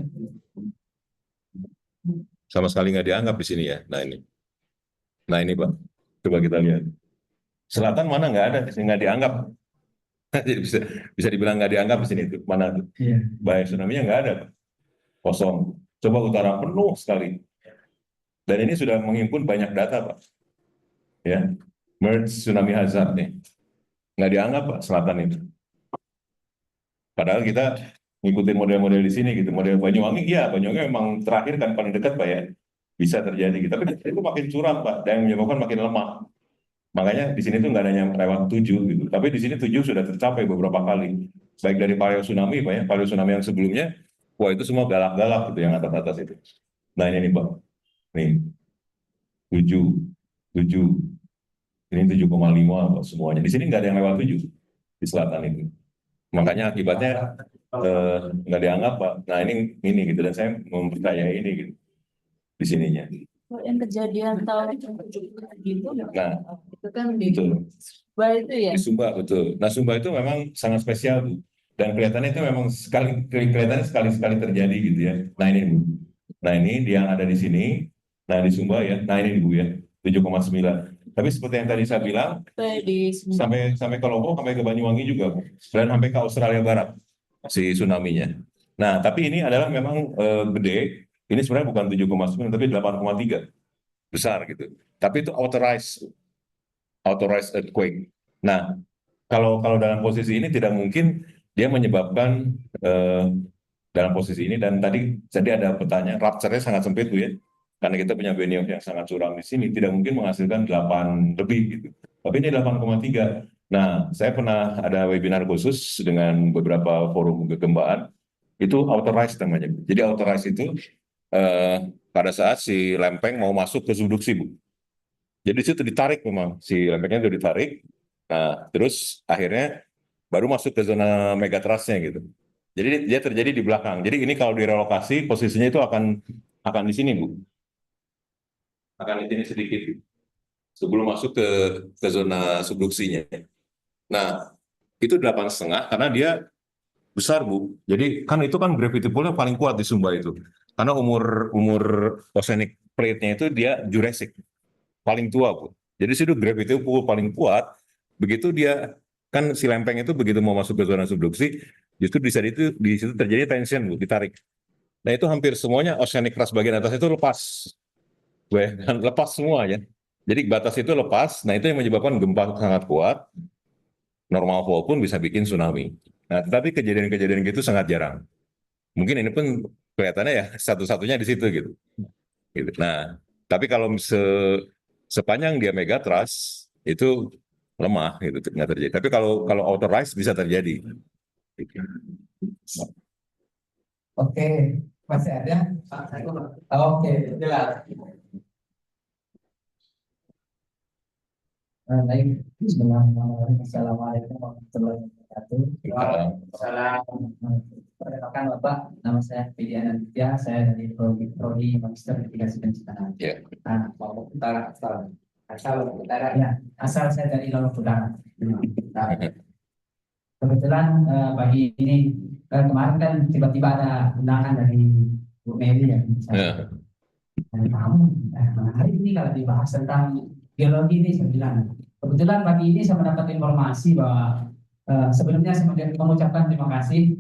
Sama sekali nggak dianggap di sini ya. Nah ini Pak, coba kita lihat. Selatan mana nggak ada, di sini nggak dianggap. Jadi bisa dibilang nggak dianggap di sini itu mana tuh. Iya. Bahaya tsunami-nya nggak ada, Pak. Kosong. Coba utara penuh sekali. Dan ini sudah menghimpun banyak data Pak. Ya, merge tsunami hazard nih. Nggak dianggap Pak selatan itu. Padahal kita ngikutin model-model di sini gitu. Model Banyuwangi, iya Banyuwangi memang terakhir kan paling dekat Pak ya. Bisa terjadi gitu. Tapi itu makin curam Pak, dan yang menyebabkan makin lemah. Makanya di sini tuh nggak ada yang lewat 7 gitu. Tapi di sini 7 sudah tercapai beberapa kali. Baik dari Paleo Tsunami Pak ya, Paleo Tsunami yang sebelumnya, wah itu semua galak-galak gitu yang atas-atas itu. Nah ini nih Pak, nih 7, 7, ini 7,5 Pak semuanya. Di sini nggak ada yang lewat 7 di selatan itu. Makanya akibatnya nggak dianggap Pak. Nah ini gitu, dan saya mempercayai ini gitu di sininya. Yang kejadian tahun itu gitu, Nah, itu kan di betul. Sumba itu ya. Di Sumba betul. Nah Sumba itu memang sangat spesial Bu. Dan kelihatannya itu memang kelihatannya sekali-sekali terjadi gitu ya. Nah ini Bu. Nah ini yang ada di sini. Nah di Sumba ya. Nah ini Bu ya. 7,9. Tapi seperti yang tadi saya bilang, Di Sumba. sampai ke Lombok, sampai ke Banyuwangi juga Bu. Dan sampai ke Australia Barat si tsunami-nya. Nah tapi ini adalah memang gede. Ini sebenarnya bukan 7,9 tapi 8,3. Besar gitu. Tapi itu authorized earthquake. Nah, kalau dalam posisi ini tidak mungkin dia menyebabkan dalam posisi ini, dan tadi ada pertanyaan, rupture-nya sangat sempit Bu ya. Karena kita punya venue yang sangat curam di sini, tidak mungkin menghasilkan 8 lebih gitu. Tapi ini 8,3. Nah, saya pernah ada webinar khusus dengan beberapa forum kegempaan, itu authorized namanya. Jadi authorized itu pada saat si lempeng mau masuk ke subduksi Bu. Jadi situ ditarik memang, si lempengnya itu ditarik. Nah, terus akhirnya baru masuk ke zona megatrustnya gitu. Jadi dia terjadi di belakang. Jadi ini kalau direlokasi posisinya itu akan di sini Bu. Akan di sini sedikit sebelum masuk ke zona subduksinya. Nah, itu 8,5 karena dia besar Bu. Jadi itu kan gravity pull-nya paling kuat di Sumba itu. Karena umur oceanic plate-nya itu dia Jurassic. Paling tua Bu. Jadi situ gravity pull paling kuat. Begitu dia kan si lempeng itu begitu mau masuk ke zona subduksi, justru di situ terjadi tension Bu, ditarik. Nah itu hampir semuanya oceanic crust bagian atas itu lepas, lepas semua ya. Jadi batas itu lepas. Nah itu yang menyebabkan gempa sangat kuat. Normal fall pun bisa bikin tsunami. Nah tetapi kejadian-kejadian gitu sangat jarang. Mungkin ini pun kelihatannya ya satu-satunya di situ gitu. Nah tapi kalau sepanjang dia megatrust itu lemah gitu nggak terjadi. Tapi kalau authorized bisa terjadi. Oke, masih ada? Oke, jelas. Baik, Bismillahirrahmanirrahim. Assalamualaikum warahmatullahi wabarakatuh. Assalamualaikum. Perkenalkan Bapak, nama saya Fidian Aditya, saya dari Prodi Magister Mitigasi Bencana. Ya. Nah, Lombok Utara, asal Lombok Utara ya, asal saya dari Lombok Utara. Nah, kebetulan pagi ini kemarin kan tiba-tiba ada undangan dari Bu Meli ya. Ya. Dan kamu hari ini kalau dibahas tentang geologi ini saya bilang. Kebetulan pagi ini saya mendapat informasi bahwa sebelumnya saya mengucapkan terima kasih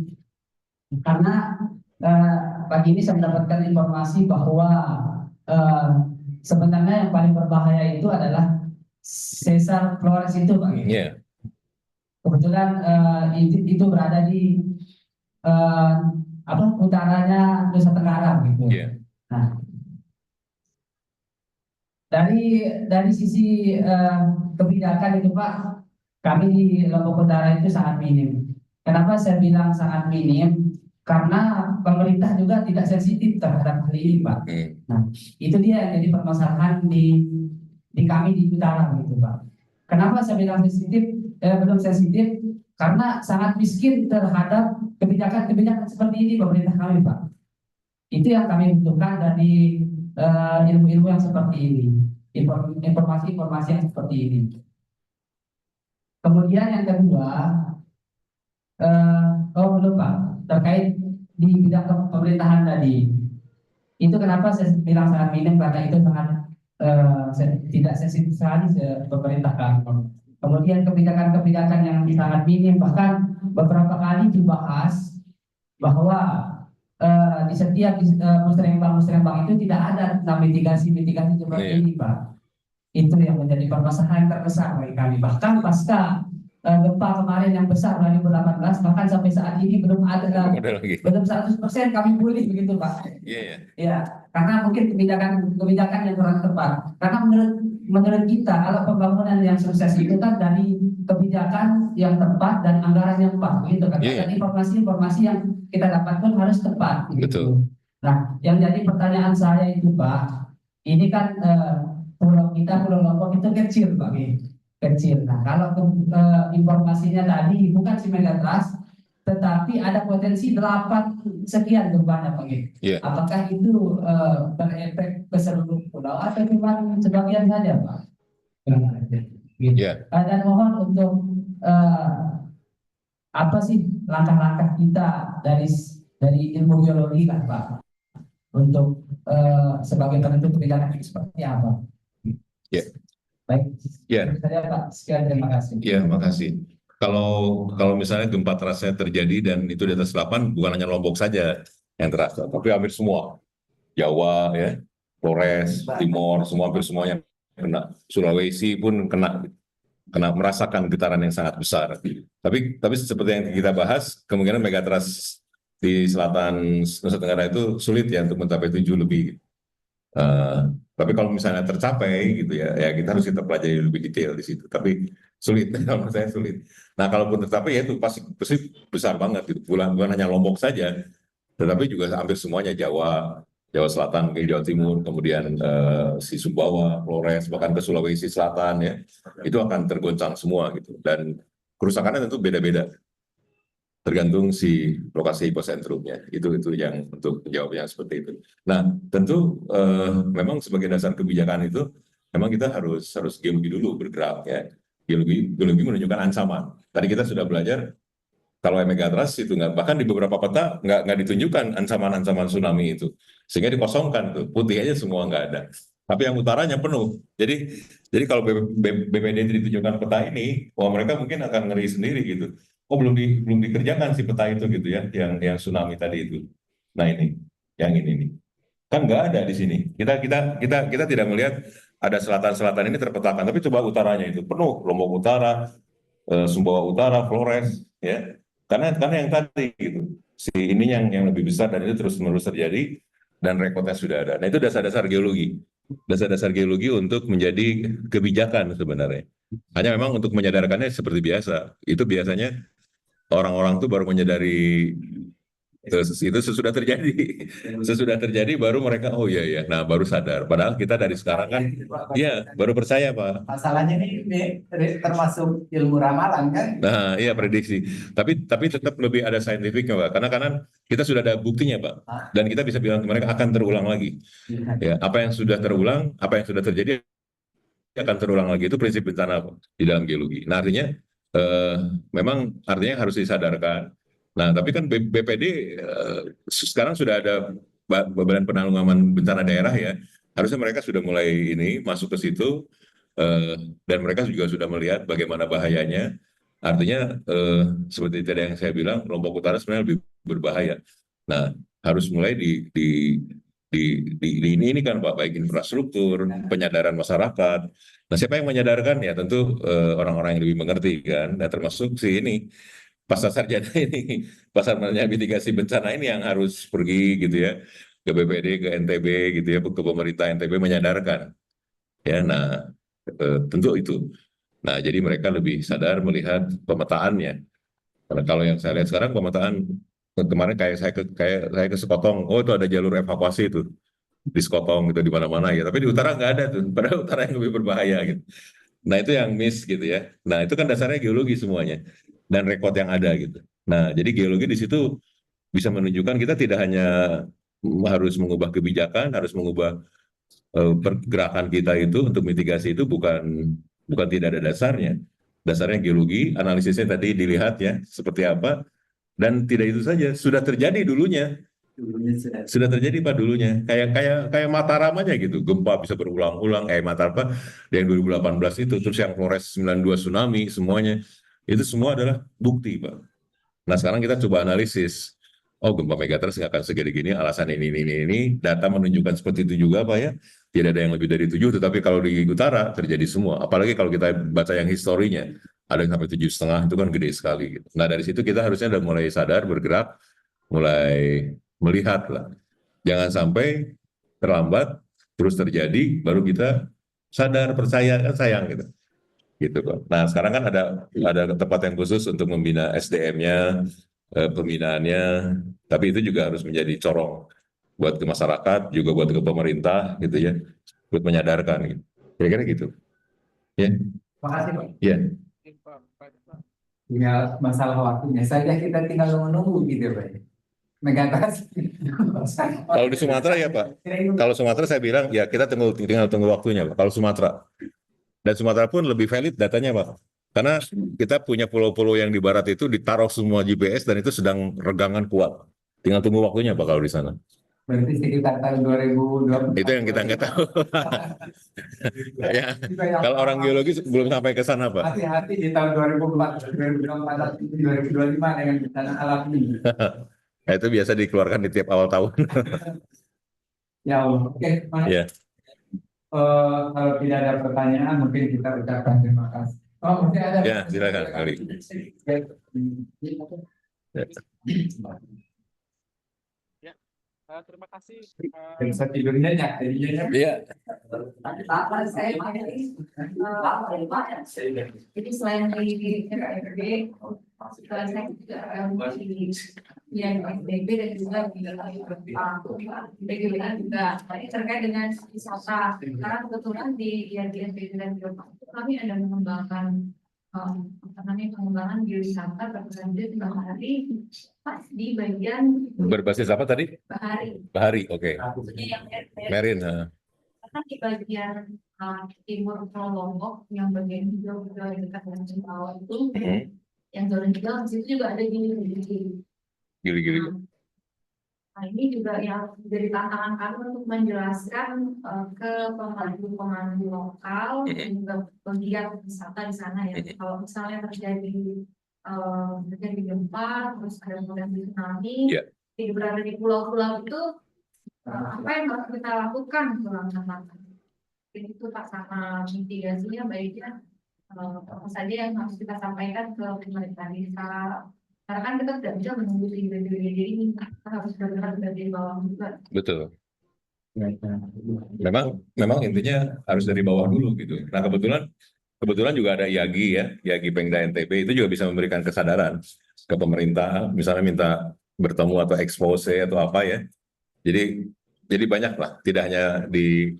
karena pagi ini saya mendapatkan informasi bahwa sebenarnya yang paling berbahaya itu adalah sesar Flores itu Pak. Yeah. Kebetulan itu berada di utaranya Nusa Tenggara gitu. Yeah. Nah, dari sisi kebijakan itu Pak, kami di Lombok Utara itu sangat minim. Kenapa saya bilang sangat minim? Karena pemerintah juga tidak sensitif terhadap hal ini Pak. Nah, itu dia yang jadi permasalahan di kami di utara gitu Pak. Kenapa saya bilang sensitif? Belum sensitif karena sangat miskin terhadap kebijakan-kebijakan seperti ini pemerintah kami Pak. Itu yang kami butuhkan dari ilmu-ilmu yang seperti ini, informasi-informasi yang seperti ini. Kemudian yang kedua, belum Pak, terkait di bidang pemerintahan tadi. Itu kenapa saya bilang sangat minim karena itu sangat tidak sensitif sekali pemerintah kami. Kemudian kebijakan-kebijakan yang sangat minim, bahkan beberapa kali dibahas bahwa di setiap musrembang itu tidak ada mitigasi seperti ini Pak. Itu yang menjadi permasalahan terbesar bagi kami. Bahkan pasca gempa kemarin yang besar 2018, bahkan sampai saat ini belum ada, belum 100% kami pulih begitu Pak. Ya, karena mungkin kebijakan yang kurang tepat. Karena menurut kita kalau pembangunan yang sukses itu kan dari kebijakan yang tepat dan anggaran yang pas, gitu kan. Dan informasi-informasi yang kita dapatkan harus tepat. Gitu. Nah, yang jadi pertanyaan saya itu Pak, ini kan Pulau Lombok itu kecil Pak, kecil. Nah, kalau informasinya tadi bukan si Megatrust, tetapi ada potensi 8 sekian gempanya Pak. Apakah itu berefek ke seluruh pulau atau cuma sebagian saja Pak? Dan mohon untuk apa sih langkah-langkah kita dari ilmu geologi lah Pak untuk sebagai penentu kebijakan seperti apa? Baik. Saya Pak, sekian terima kasih. Makasih. Kalau misalnya gempa terasa terjadi dan itu di atas 8, bukan hanya Lombok saja yang terasa, tapi hampir semua. Jawa, ya, Flores, Timor, hampir semuanya kena. Sulawesi pun kena merasakan getaran yang sangat besar. Tapi seperti yang kita bahas, kemungkinan megatrust di selatan Nusa Tenggara itu sulit ya untuk mencapai 7 lebih. Tapi kalau misalnya tercapai gitu ya kita harus pelajari lebih detail di situ. Tapi sulit, kalau menurut saya sulit. Nah, kalaupun tercapai ya itu pasti besar banget gitu. Bukan hanya Lombok saja, tetapi juga hampir semuanya Jawa Selatan, Jawa Timur, kemudian si Sumbawa, Flores, bahkan ke Sulawesi Selatan ya, itu akan tergoncang semua gitu. Dan kerusakannya tentu beda-beda, tergantung si lokasi hiposentrumnya. Itu yang untuk menjawabnya seperti itu. Nah, tentu memang sebagai dasar kebijakan itu, memang kita harus geologi dulu bergerak ya. Geologi menunjukkan ancaman. Tadi kita sudah belajar. Kalau megatrust itu bahkan di beberapa peta nggak ditunjukkan ancaman-ancaman tsunami itu, sehingga dikosongkan tuh, putih aja semua nggak ada. Tapi yang utaranya penuh. Jadi kalau BPD ditunjukkan peta ini, mereka mungkin akan ngeri sendiri gitu. Belum dikerjakan si peta itu gitu ya, yang tsunami tadi itu. Nah yang ini nih, kan nggak ada di sini. Kita tidak melihat ada selatan ini terpetakan, tapi coba utaranya itu penuh, Lombok Utara, Sumbawa Utara, Flores, ya. Karena yang tadi gitu, si ini yang lebih besar dan itu terus-menerus terjadi dan rekodnya sudah ada. Nah, itu dasar-dasar geologi untuk menjadi kebijakan sebenarnya. Hanya memang untuk menyadarkannya seperti biasa. Itu biasanya orang-orang tuh baru menyadari itu sesudah terjadi baru mereka iya, nah baru sadar. Padahal kita dari sekarang kan baru percaya Pak. Masalahnya ini termasuk ilmu ramalan kan? Nah iya, prediksi. Tapi tetap lebih ada saintifiknya Pak. Karena kita sudah ada buktinya Pak. Dan kita bisa bilang ke mereka akan terulang lagi. Ya, apa yang sudah terulang, apa yang sudah terjadi akan terulang lagi. Itu prinsip bencana Pak di dalam geologi. Nah artinya memang artinya harus disadarkan. Nah, tapi kan BPD sekarang sudah ada Badan Penanggulangan Bencana Daerah ya. Harusnya mereka sudah mulai masuk ke situ dan mereka juga sudah melihat bagaimana bahayanya. Artinya seperti tadi yang saya bilang, Lombok Utara sebenarnya lebih berbahaya. Nah, harus mulai ini kan Pak, baik infrastruktur, penyadaran masyarakat. Nah, siapa yang menyadarkan ya tentu orang-orang yang lebih mengerti kan. Nah, termasuk pasar sarjana ini, pasar mitigasi bencana ini yang harus pergi gitu ya ke BPD, ke NTB gitu ya, ke pemerintah NTB menyadarkan Ya, nah tentu itu. Nah, jadi mereka lebih sadar melihat pemetaannya. Karena kalau yang saya lihat sekarang pemetaan kemarin kayak saya ke Sekotong, oh itu ada jalur evakuasi itu di Sekotong gitu di mana-mana ya. Tapi di utara nggak ada tuh, padahal utara yang lebih berbahaya gitu. Nah itu yang miss gitu ya. Nah itu kan dasarnya geologi semuanya dan rekod yang ada gitu. Nah jadi geologi di situ bisa menunjukkan kita tidak hanya harus mengubah kebijakan, harus mengubah pergerakan kita itu untuk mitigasi itu bukan tidak ada dasarnya. Dasarnya geologi, analisisnya tadi dilihat ya seperti apa, dan tidak itu saja, sudah terjadi dulunya. Dulunya sudah. Sudah terjadi Pak dulunya. Kayak Mataram aja gitu. Gempa bisa berulang-ulang, Mataram apa yang 2018 itu, terus yang Flores 92 tsunami semuanya. Itu semua adalah bukti, Pak. Nah, sekarang kita coba analisis. Oh, gempa megatrust nggak akan segede gini, alasan ini. Data menunjukkan seperti itu juga, Pak ya. Tidak ada yang lebih dari 7, tetapi kalau di utara terjadi semua. Apalagi kalau kita baca yang historinya, ada yang sampai 7,5, itu kan gede sekali. Gitu. Nah, dari situ kita harusnya udah mulai sadar, bergerak, mulai melihat lah. Jangan sampai terlambat, terus terjadi, baru kita sadar, percaya, kan sayang gitu. Gitu kok. Nah sekarang kan ada tempat yang khusus untuk membina SDM-nya, pembinaannya, tapi itu juga harus menjadi corong buat ke masyarakat, juga buat ke pemerintah gitu ya, buat menyadarkan gitu. Kira-kira gitu. Ya, Makasih Pak. ya. Tinggal masalah waktunya saja kita tinggal menunggu gitu Pak. Megatrust. Kalau di Sumatera ya Pak, kalau Sumatera saya bilang ya kita tinggal tunggu waktunya Pak. Kalau Sumatera, dan Sumatera pun lebih valid datanya Pak. Karena kita punya pulau-pulau yang di barat itu ditaruh semua GPS dan itu sedang regangan kuat. Tinggal tunggu waktunya Pak kalau di sana. Berarti sekitar tahun 2024. Itu yang kita nggak tahu. Ya, kalau orang geologi belum sampai ke sana Pak. Hati-hati di tahun 2004, 2024, 2025 dengan bencana alam ini. Nah, itu biasa dikeluarkan di tiap awal tahun. Ya Allah. Oke, Mas. Ya, Kalau tidak ada pertanyaan, mungkin kita ucapkan terima kasih. Oh, masih ada. ya silakan Ali. Ya. Terima kasih. Bisa tidurnya ya, jadinya ya. Iya. Jadi selain di RRD, saya juga di yang PSBB dan juga di bagaimana juga terkait dengan wisata. Karena kebetulan di PSBB dan kami ada mengembangkan pengembangan wisata berlanjut bahari pas di bagian Berbasis apa tadi? bahari. Bahari, oke. Yang Merin. karena di bagian timur Pulau Lombok yang bagian hijau dekat dengan Cipawa itu yang zona hijau di situ juga ada gili-gili. Gili-gili. Nah ini juga yang jadi tantangan kami untuk menjelaskan ke pemandu lokal dan juga pegiat wisata di sana ya. Kalau misalnya terjadi gempa, terus ada potensi tsunami, berada di pulau-pulau itu apa yang harus kita lakukan langkah-langkah itu Pak, sama mitigasinya baiknya apa saja yang harus kita sampaikan ke pemerintah desa, karena kan kita tidak bisa menunggu jadi ini, kita harus bergerak dari bawah juga. Betul. Memang intinya harus dari bawah dulu gitu. Nah kebetulan juga ada IAGI ya, IAGI Pemda NTB itu juga bisa memberikan kesadaran ke pemerintah, misalnya minta bertemu atau expose atau apa ya. Jadi banyak lah, tidak hanya di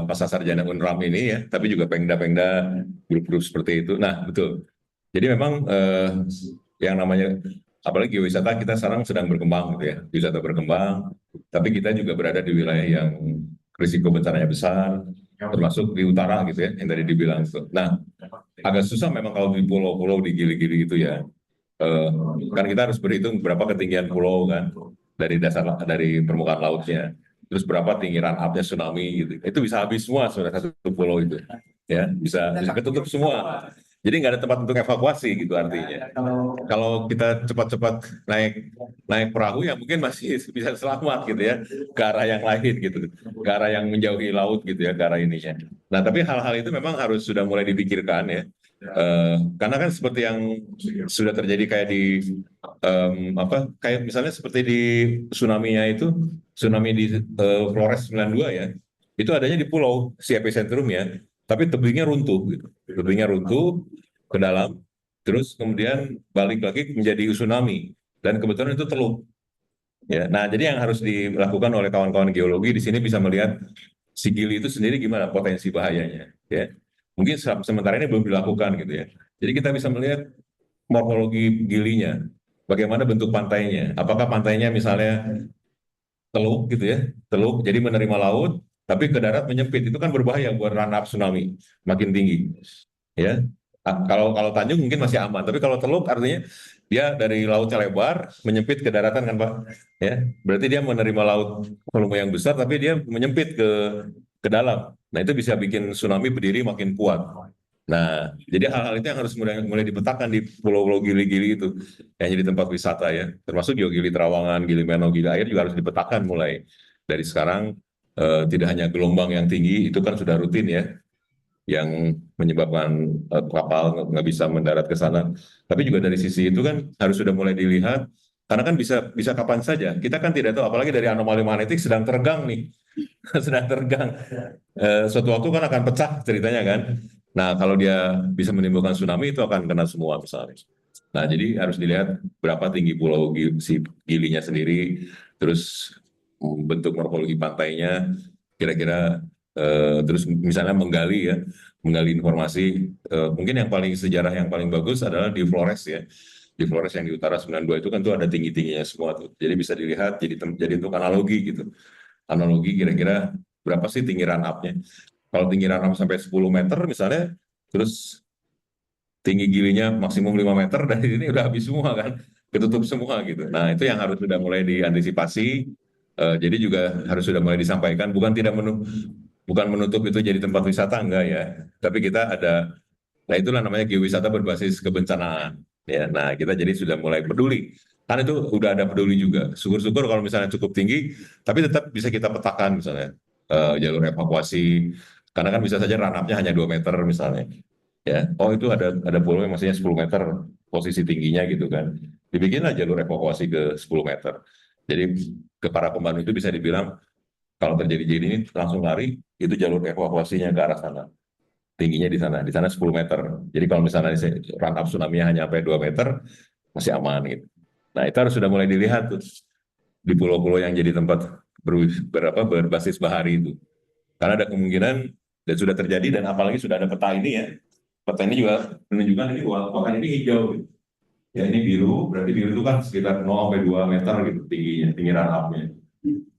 Pasar Sarjana Unram ini ya, tapi juga Pemda-Pemda, grup-grup seperti itu. Nah betul. Jadi memang yang namanya apalagi wisata kita sekarang sedang berkembang gitu ya, wisata berkembang, tapi kita juga berada di wilayah yang risiko bencananya besar, termasuk di utara gitu ya, yang tadi dibilang itu. Nah, agak susah memang kalau di pulau-pulau di gili-gili gitu ya, kan kita harus berhitung berapa ketinggian pulau kan dari permukaan lautnya, terus berapa tinggi run up-nya tsunami gitu, itu bisa habis semua sudah satu pulau itu, ya bisa ketutup semua. Jadi nggak ada tempat untuk evakuasi gitu artinya. Kalau kita cepat-cepat naik perahu ya mungkin masih bisa selamat gitu ya ke arah yang lain gitu, ke arah yang menjauhi laut gitu ya, ke arah ininya. Nah tapi hal-hal itu memang harus sudah mulai dipikirkan ya, karena kan seperti yang sudah terjadi kayak di kayak misalnya seperti di tsunami-nya itu, tsunami di Flores 92 ya. itu adanya di pulau si epicentrum ya, tapi tebingnya runtuh gitu. Tebingnya runtuh ke dalam, terus kemudian balik lagi menjadi tsunami dan kebetulan itu teluk. Ya, nah jadi yang harus dilakukan oleh kawan-kawan geologi di sini bisa melihat si gili itu sendiri gimana potensi bahayanya. Ya, mungkin sementara ini belum dilakukan gitu ya. Jadi kita bisa melihat morfologi gilinya, bagaimana bentuk pantainya. Apakah pantainya misalnya teluk gitu ya, teluk jadi menerima laut, tapi ke darat menyempit itu kan berbahaya buat run-up tsunami makin tinggi. Ya, kalau kalau Tanjung mungkin masih aman, tapi kalau teluk artinya dia dari lautnya lebar menyempit ke daratan kan Pak. Ya, berarti dia menerima laut volume yang besar, tapi dia menyempit ke dalam. Nah itu bisa bikin tsunami berdiri makin kuat. Nah, jadi hal-hal itu yang harus mulai dipetakan di pulau-pulau gili-gili itu yang jadi tempat wisata ya, termasuk juga Gili Trawangan, Gili Meno, Gili Air juga harus dipetakan mulai dari sekarang. Tidak hanya gelombang yang tinggi itu kan sudah rutin ya, yang menyebabkan kapal nggak bisa mendarat ke sana. Tapi juga dari sisi itu kan harus sudah mulai dilihat, karena kan bisa bisa kapan saja. Kita kan tidak tahu, apalagi dari anomali magnetik sedang tergang nih, sedang tergang. Suatu waktu kan akan pecah ceritanya kan. Nah, kalau dia bisa menimbulkan tsunami itu akan kena semua misalnya. Nah, jadi harus dilihat berapa tinggi pulau si gilinya sendiri, terus bentuk morfologi pantainya, kira-kira terus misalnya menggali informasi. Mungkin yang paling sejarah yang paling bagus adalah di Flores ya. Di Flores yang di utara 92 itu kan tuh ada tinggi-tingginya semua tuh. Jadi bisa dilihat jadi untuk analogi gitu. Analogi kira-kira berapa sih tinggi run up-nya. Kalau tinggi run up sampai 10 meter misalnya, terus tinggi gilinya maksimum 5 meter, dari ini udah habis semua kan, ketutup semua gitu. Nah itu yang harus sudah mulai diantisipasi. Jadi juga harus sudah mulai disampaikan, bukan menutup itu jadi tempat wisata enggak ya, tapi kita ada, nah itulah namanya geowisata berbasis kebencanaan. Ya, nah kita jadi sudah mulai peduli. Kan itu udah ada peduli juga. Syukur-syukur kalau misalnya cukup tinggi, tapi tetap bisa kita petakan misalnya jalur evakuasi. Karena kan bisa saja run up-nya hanya 2 meter misalnya. Ya, oh itu ada pulau yang maksudnya 10 meter posisi tingginya gitu kan. Dibikinlah jalur evakuasi ke 10 meter. Jadi ke para pembantu itu bisa dibilang kalau terjadi ini langsung lari, itu jalur evakuasinya ke arah sana. Tingginya di sana 10 meter. Jadi kalau misalnya run up tsunami hanya sampai 2 meter, masih aman gitu. Nah itu harus sudah mulai dilihat tuh di pulau-pulau yang jadi tempat berbasis bahari itu. Karena ada kemungkinan dan sudah terjadi, dan apalagi sudah ada peta ini ya. Peta ini juga menunjukkan ini bahwa ini hijau gitu. Ya ini biru, berarti biru itu kan sekitar 0 sampai 2 meter gitu tingginya, tinggi run up-nya.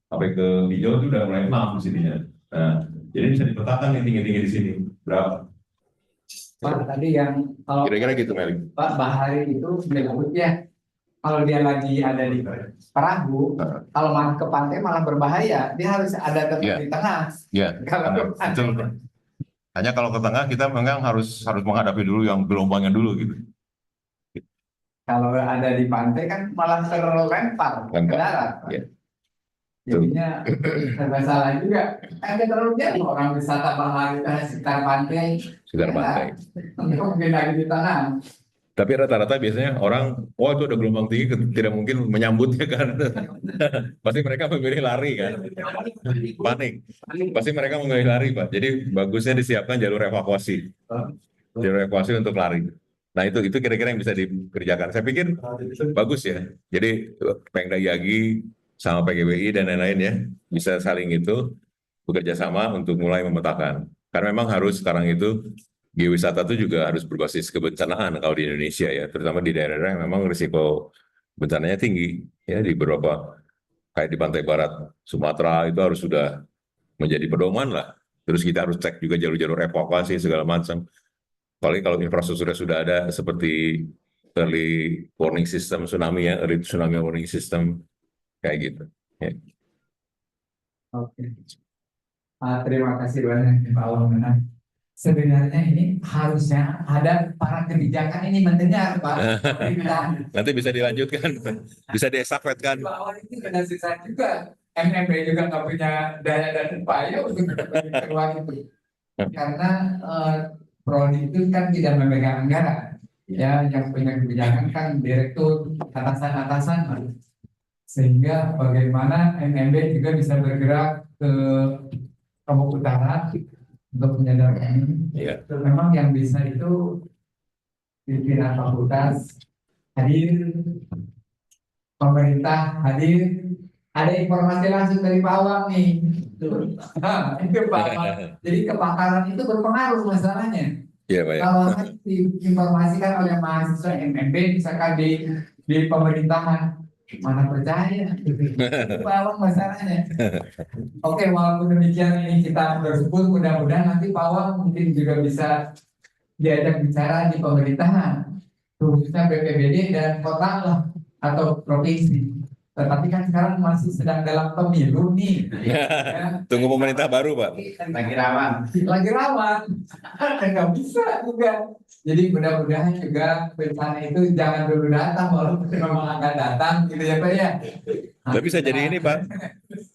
Sampai ke hijau itu udah mulai 6 di sininya. Nah, jadi bisa dipetakan nih tinggi-tinggi di sini. Berapa? Pak, tadi yang kalau Kira-kira gitu, Meli. Pak Bahari itu berikutnya, kalau dia lagi ada di perahu, kalau malah ke pantai malah berbahaya. Dia harus ada tetap Iya. di tengah. Iya. Kalau ke pantai, Betul. Hanya kalau ke tengah kita memang harus menghadapi dulu yang gelombangnya dulu gitu. kalau ada di pantai kan malah terlempar ke Lempar. darat. Iya. Jadinya serba salah juga. Kan dia terlalu jauh orang wisata bahari sekitar pantai. Sekitar Ya, pantai. Untuk mungkin lagi di tengah. Tapi rata-rata biasanya orang, oh itu ada gelombang tinggi, tidak mungkin menyambutnya kan. Pasti mereka memilih lari kan. Panik. Pasti mereka memilih lari, Pak. Jadi bagusnya disiapkan jalur evakuasi. Jalur evakuasi untuk lari. Nah itu kira-kira yang bisa dikerjakan. Saya pikir bagus ya. Jadi Pemda Yagi sama PGBI dan lain-lain ya bisa saling itu bekerja sama untuk mulai memetakan. Karena memang harus sekarang itu geowisata itu juga harus berbasis kebencanaan kalau di Indonesia ya, terutama di daerah-daerah yang memang risiko bencananya tinggi ya, di beberapa kayak di pantai barat Sumatera itu harus sudah menjadi pedoman lah. Terus kita harus cek juga jalur-jalur evakuasi segala macam. Apalagi kalau infrastrukturnya sudah ada seperti early warning system tsunami ya, early tsunami warning system kayak gitu. Ya. Oke. Terima kasih banyak Pak Wamena. Sebenarnya ini harusnya ada para kebijakan ini mendengar Pak. Nanti bisa dilanjutkan, bisa diestafetkan. Bahwa ini benar sisa juga. MMB juga nggak punya daya dan upaya untuk keluar itu. Karena Prodi itu kan tidak memegang anggaran. Ya, yang punya kebijakan kan direktur, atasan-atasan. Sehingga bagaimana MMB juga bisa bergerak ke Lombok Utara untuk menyadari ini. Iya. Memang yang bisa itu pimpinan fakultas hadir, pemerintah hadir, ada informasi langsung dari Pak Awang nih. Nah, itu Pak Awang. Jadi kepakaran itu berpengaruh masalahnya. Iya, Pak ya. Kalau diinformasikan oleh mahasiswa MMB misalkan di pemerintahan, mana percaya? Itu Pak Awang masalahnya. Oke, walaupun demikian ini kita bersebut mudah-mudahan nanti Pak Awang mungkin juga bisa diajak bicara di pemerintahan, khususnya BPBD dan kota lah atau provinsi. Tetapi kan sekarang masih sedang dalam pemilu nih. Ya. Tunggu pemerintah baru, Pak. Lagi rawan. Lagi rawan. Nggak bisa juga. Jadi mudah-mudahan juga bencana itu jangan dulu datang, walaupun memang akan datang gitu ya Pak ya. Tapi bisa jadi ini, Pak.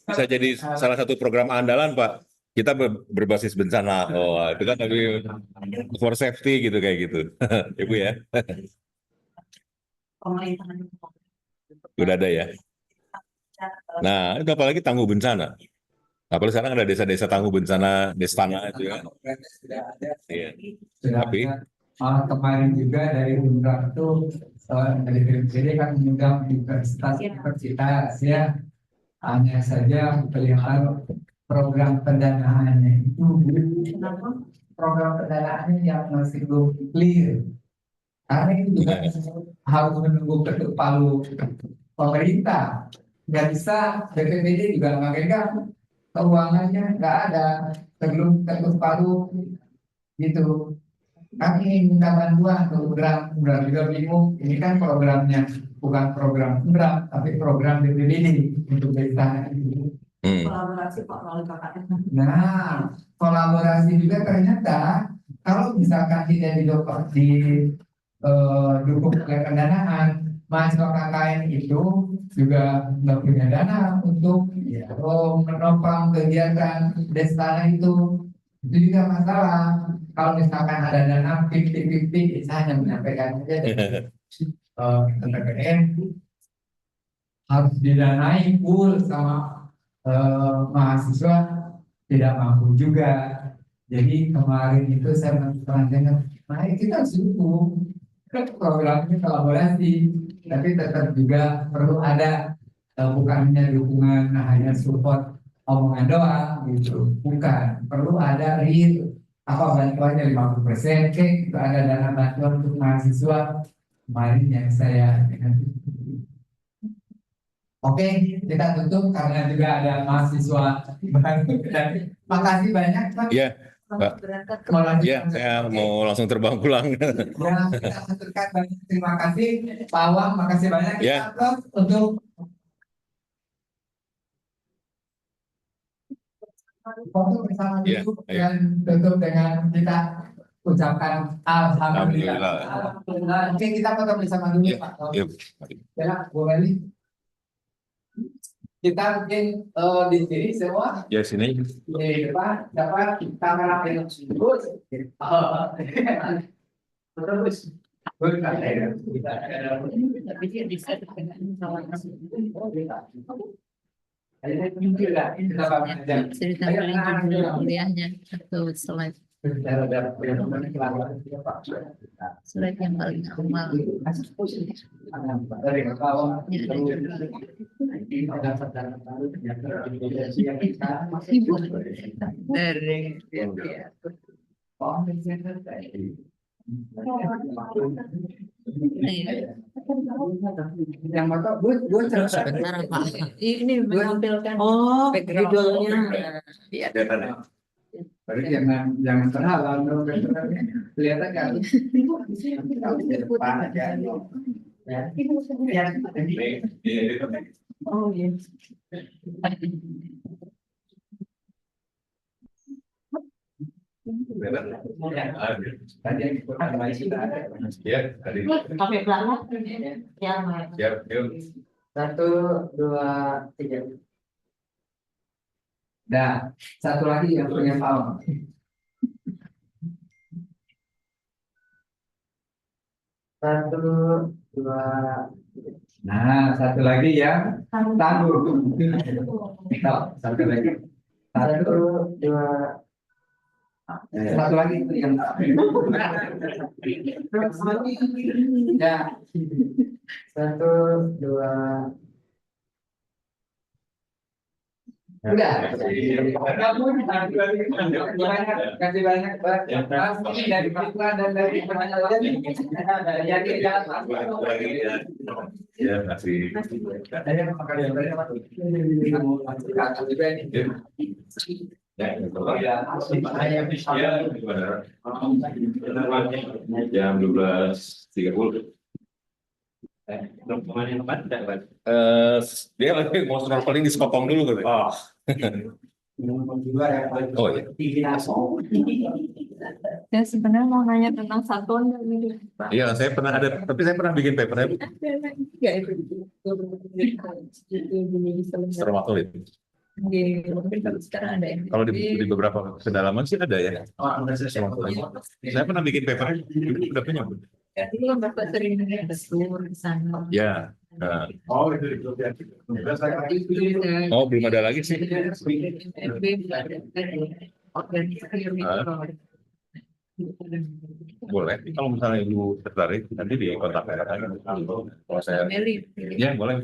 Bisa jadi salah satu program andalan, Pak. Kita berbasis bencana. Oh, itu kan lebih for safety gitu kayak gitu. Ibu ya. Pemerintahan Udah ada ya. Nah, itu apalagi tangguh bencana. Apalagi sekarang ada desa-desa tangguh bencana, Destana itu ya. Sudah ada. Iya. Sudah Tapi- ada. Malah kemarin juga dari undang itu dari BPD kan mengundang universitas ya. Hanya saja kelihatan program pendanaannya itu kenapa? program pendanaannya yang masih belum clear. Karena itu juga harus menunggu ketuk palu pemerintah. Nggak bisa BPBD juga nggak pegang, keuangannya nggak ada, belum ketuk palu gitu. Kami minta bantuan program juga bingung. Ini kan programnya bukan program program, tapi program BPBD untuk desa itu. Kolaborasi Pak melalui KKN. Nah, kolaborasi juga ternyata kalau misalkan tidak didukung oleh pendanaan, mahasiswa KKN itu juga nggak punya dana untuk menopang kegiatan Destana itu juga masalah. Kalau misalkan ada dana 50-50, saya hanya menyampaikan saja PPN harus didanai full sama mahasiswa tidak mampu juga. Jadi kemarin itu saya pernah dengar, mari kita harus dukung programnya kolaborasi, tapi tetap juga perlu ada bukan hanya dukungan hanya support omongan doang gitu, bukan, perlu ada real bantuannya 50%, itu ada dana bantuan untuk mahasiswa kemarin yang saya dengar. Oke, kita tutup karena juga ada mahasiswa baru. Makasih banyak Pak. Iya, Pak. Berangkat ke Mau lanjut? Iya, saya mau langsung terbang pulang. Ya, kita aturkan banyak. Terima kasih Pak Awang, makasih banyak. Kita Ya. aplaus untuk foto bersama Ya, dulu ayo. dan tutup dengan kita ucapkan alhamdulillah. Alhamdulillah. Alhamdulillah. Oke, kita foto bersama dulu Ya, Pak. ya. Ya, boleh. Kita mungkin di sini semua Ya, sini. di depan dapat kamera yang bagus. Terus kita ada Tapi dia bisa dengan salah juga kita bakal jadi. cerita paling judul kuliahnya atau slide slide yang paling awal. Dari kawan Ibu dari yang maka gue sebentar Pak. Ini menampilkan Oh, background. judulnya. Iya. Berarti jangan terhalang dong, kelihatan kan? Oh iya. Tadi yang ikutan lain sudah ada. Ya, tadi. Pakai pelanggan. Ya, Mak. Ya, yuk. 1, 2, 3. Nah, satu lagi yang punya Paul. Satu, dua, tiga. Nah, satu lagi yang tangguh. Satu lagi. Satu, dua. Satu lagi itu yang ya. Satu, dua. Udah. Kasih banyak, Pak. Ini dari Pak dan dari penanya. Jadi jangan. Ya, kasih. Saya makasih banyak, Pak. Jam 12.30. Dia lagi mau snorkeling di Sekotong dulu kan? Oh. Oh iya. Dan sebenarnya mau nanya tentang satuan dan ini, Pak. Iya, saya pernah ada, tapi saya pernah bikin papernya Ya itu. stromatolid. Mungkin kalau sekarang ada yang Kalau di beberapa kedalaman sih ada ya. Stromatolid. Saya pernah bikin papernya, udah punya. Itu kan Bapak sering dengar betul di sana. Ya. Nah. Oh, itu. Oh, belum ada lagi sih. Boleh. Kalau misalnya ibu tertarik, nanti di kontak saya. Kalau saya, ya boleh.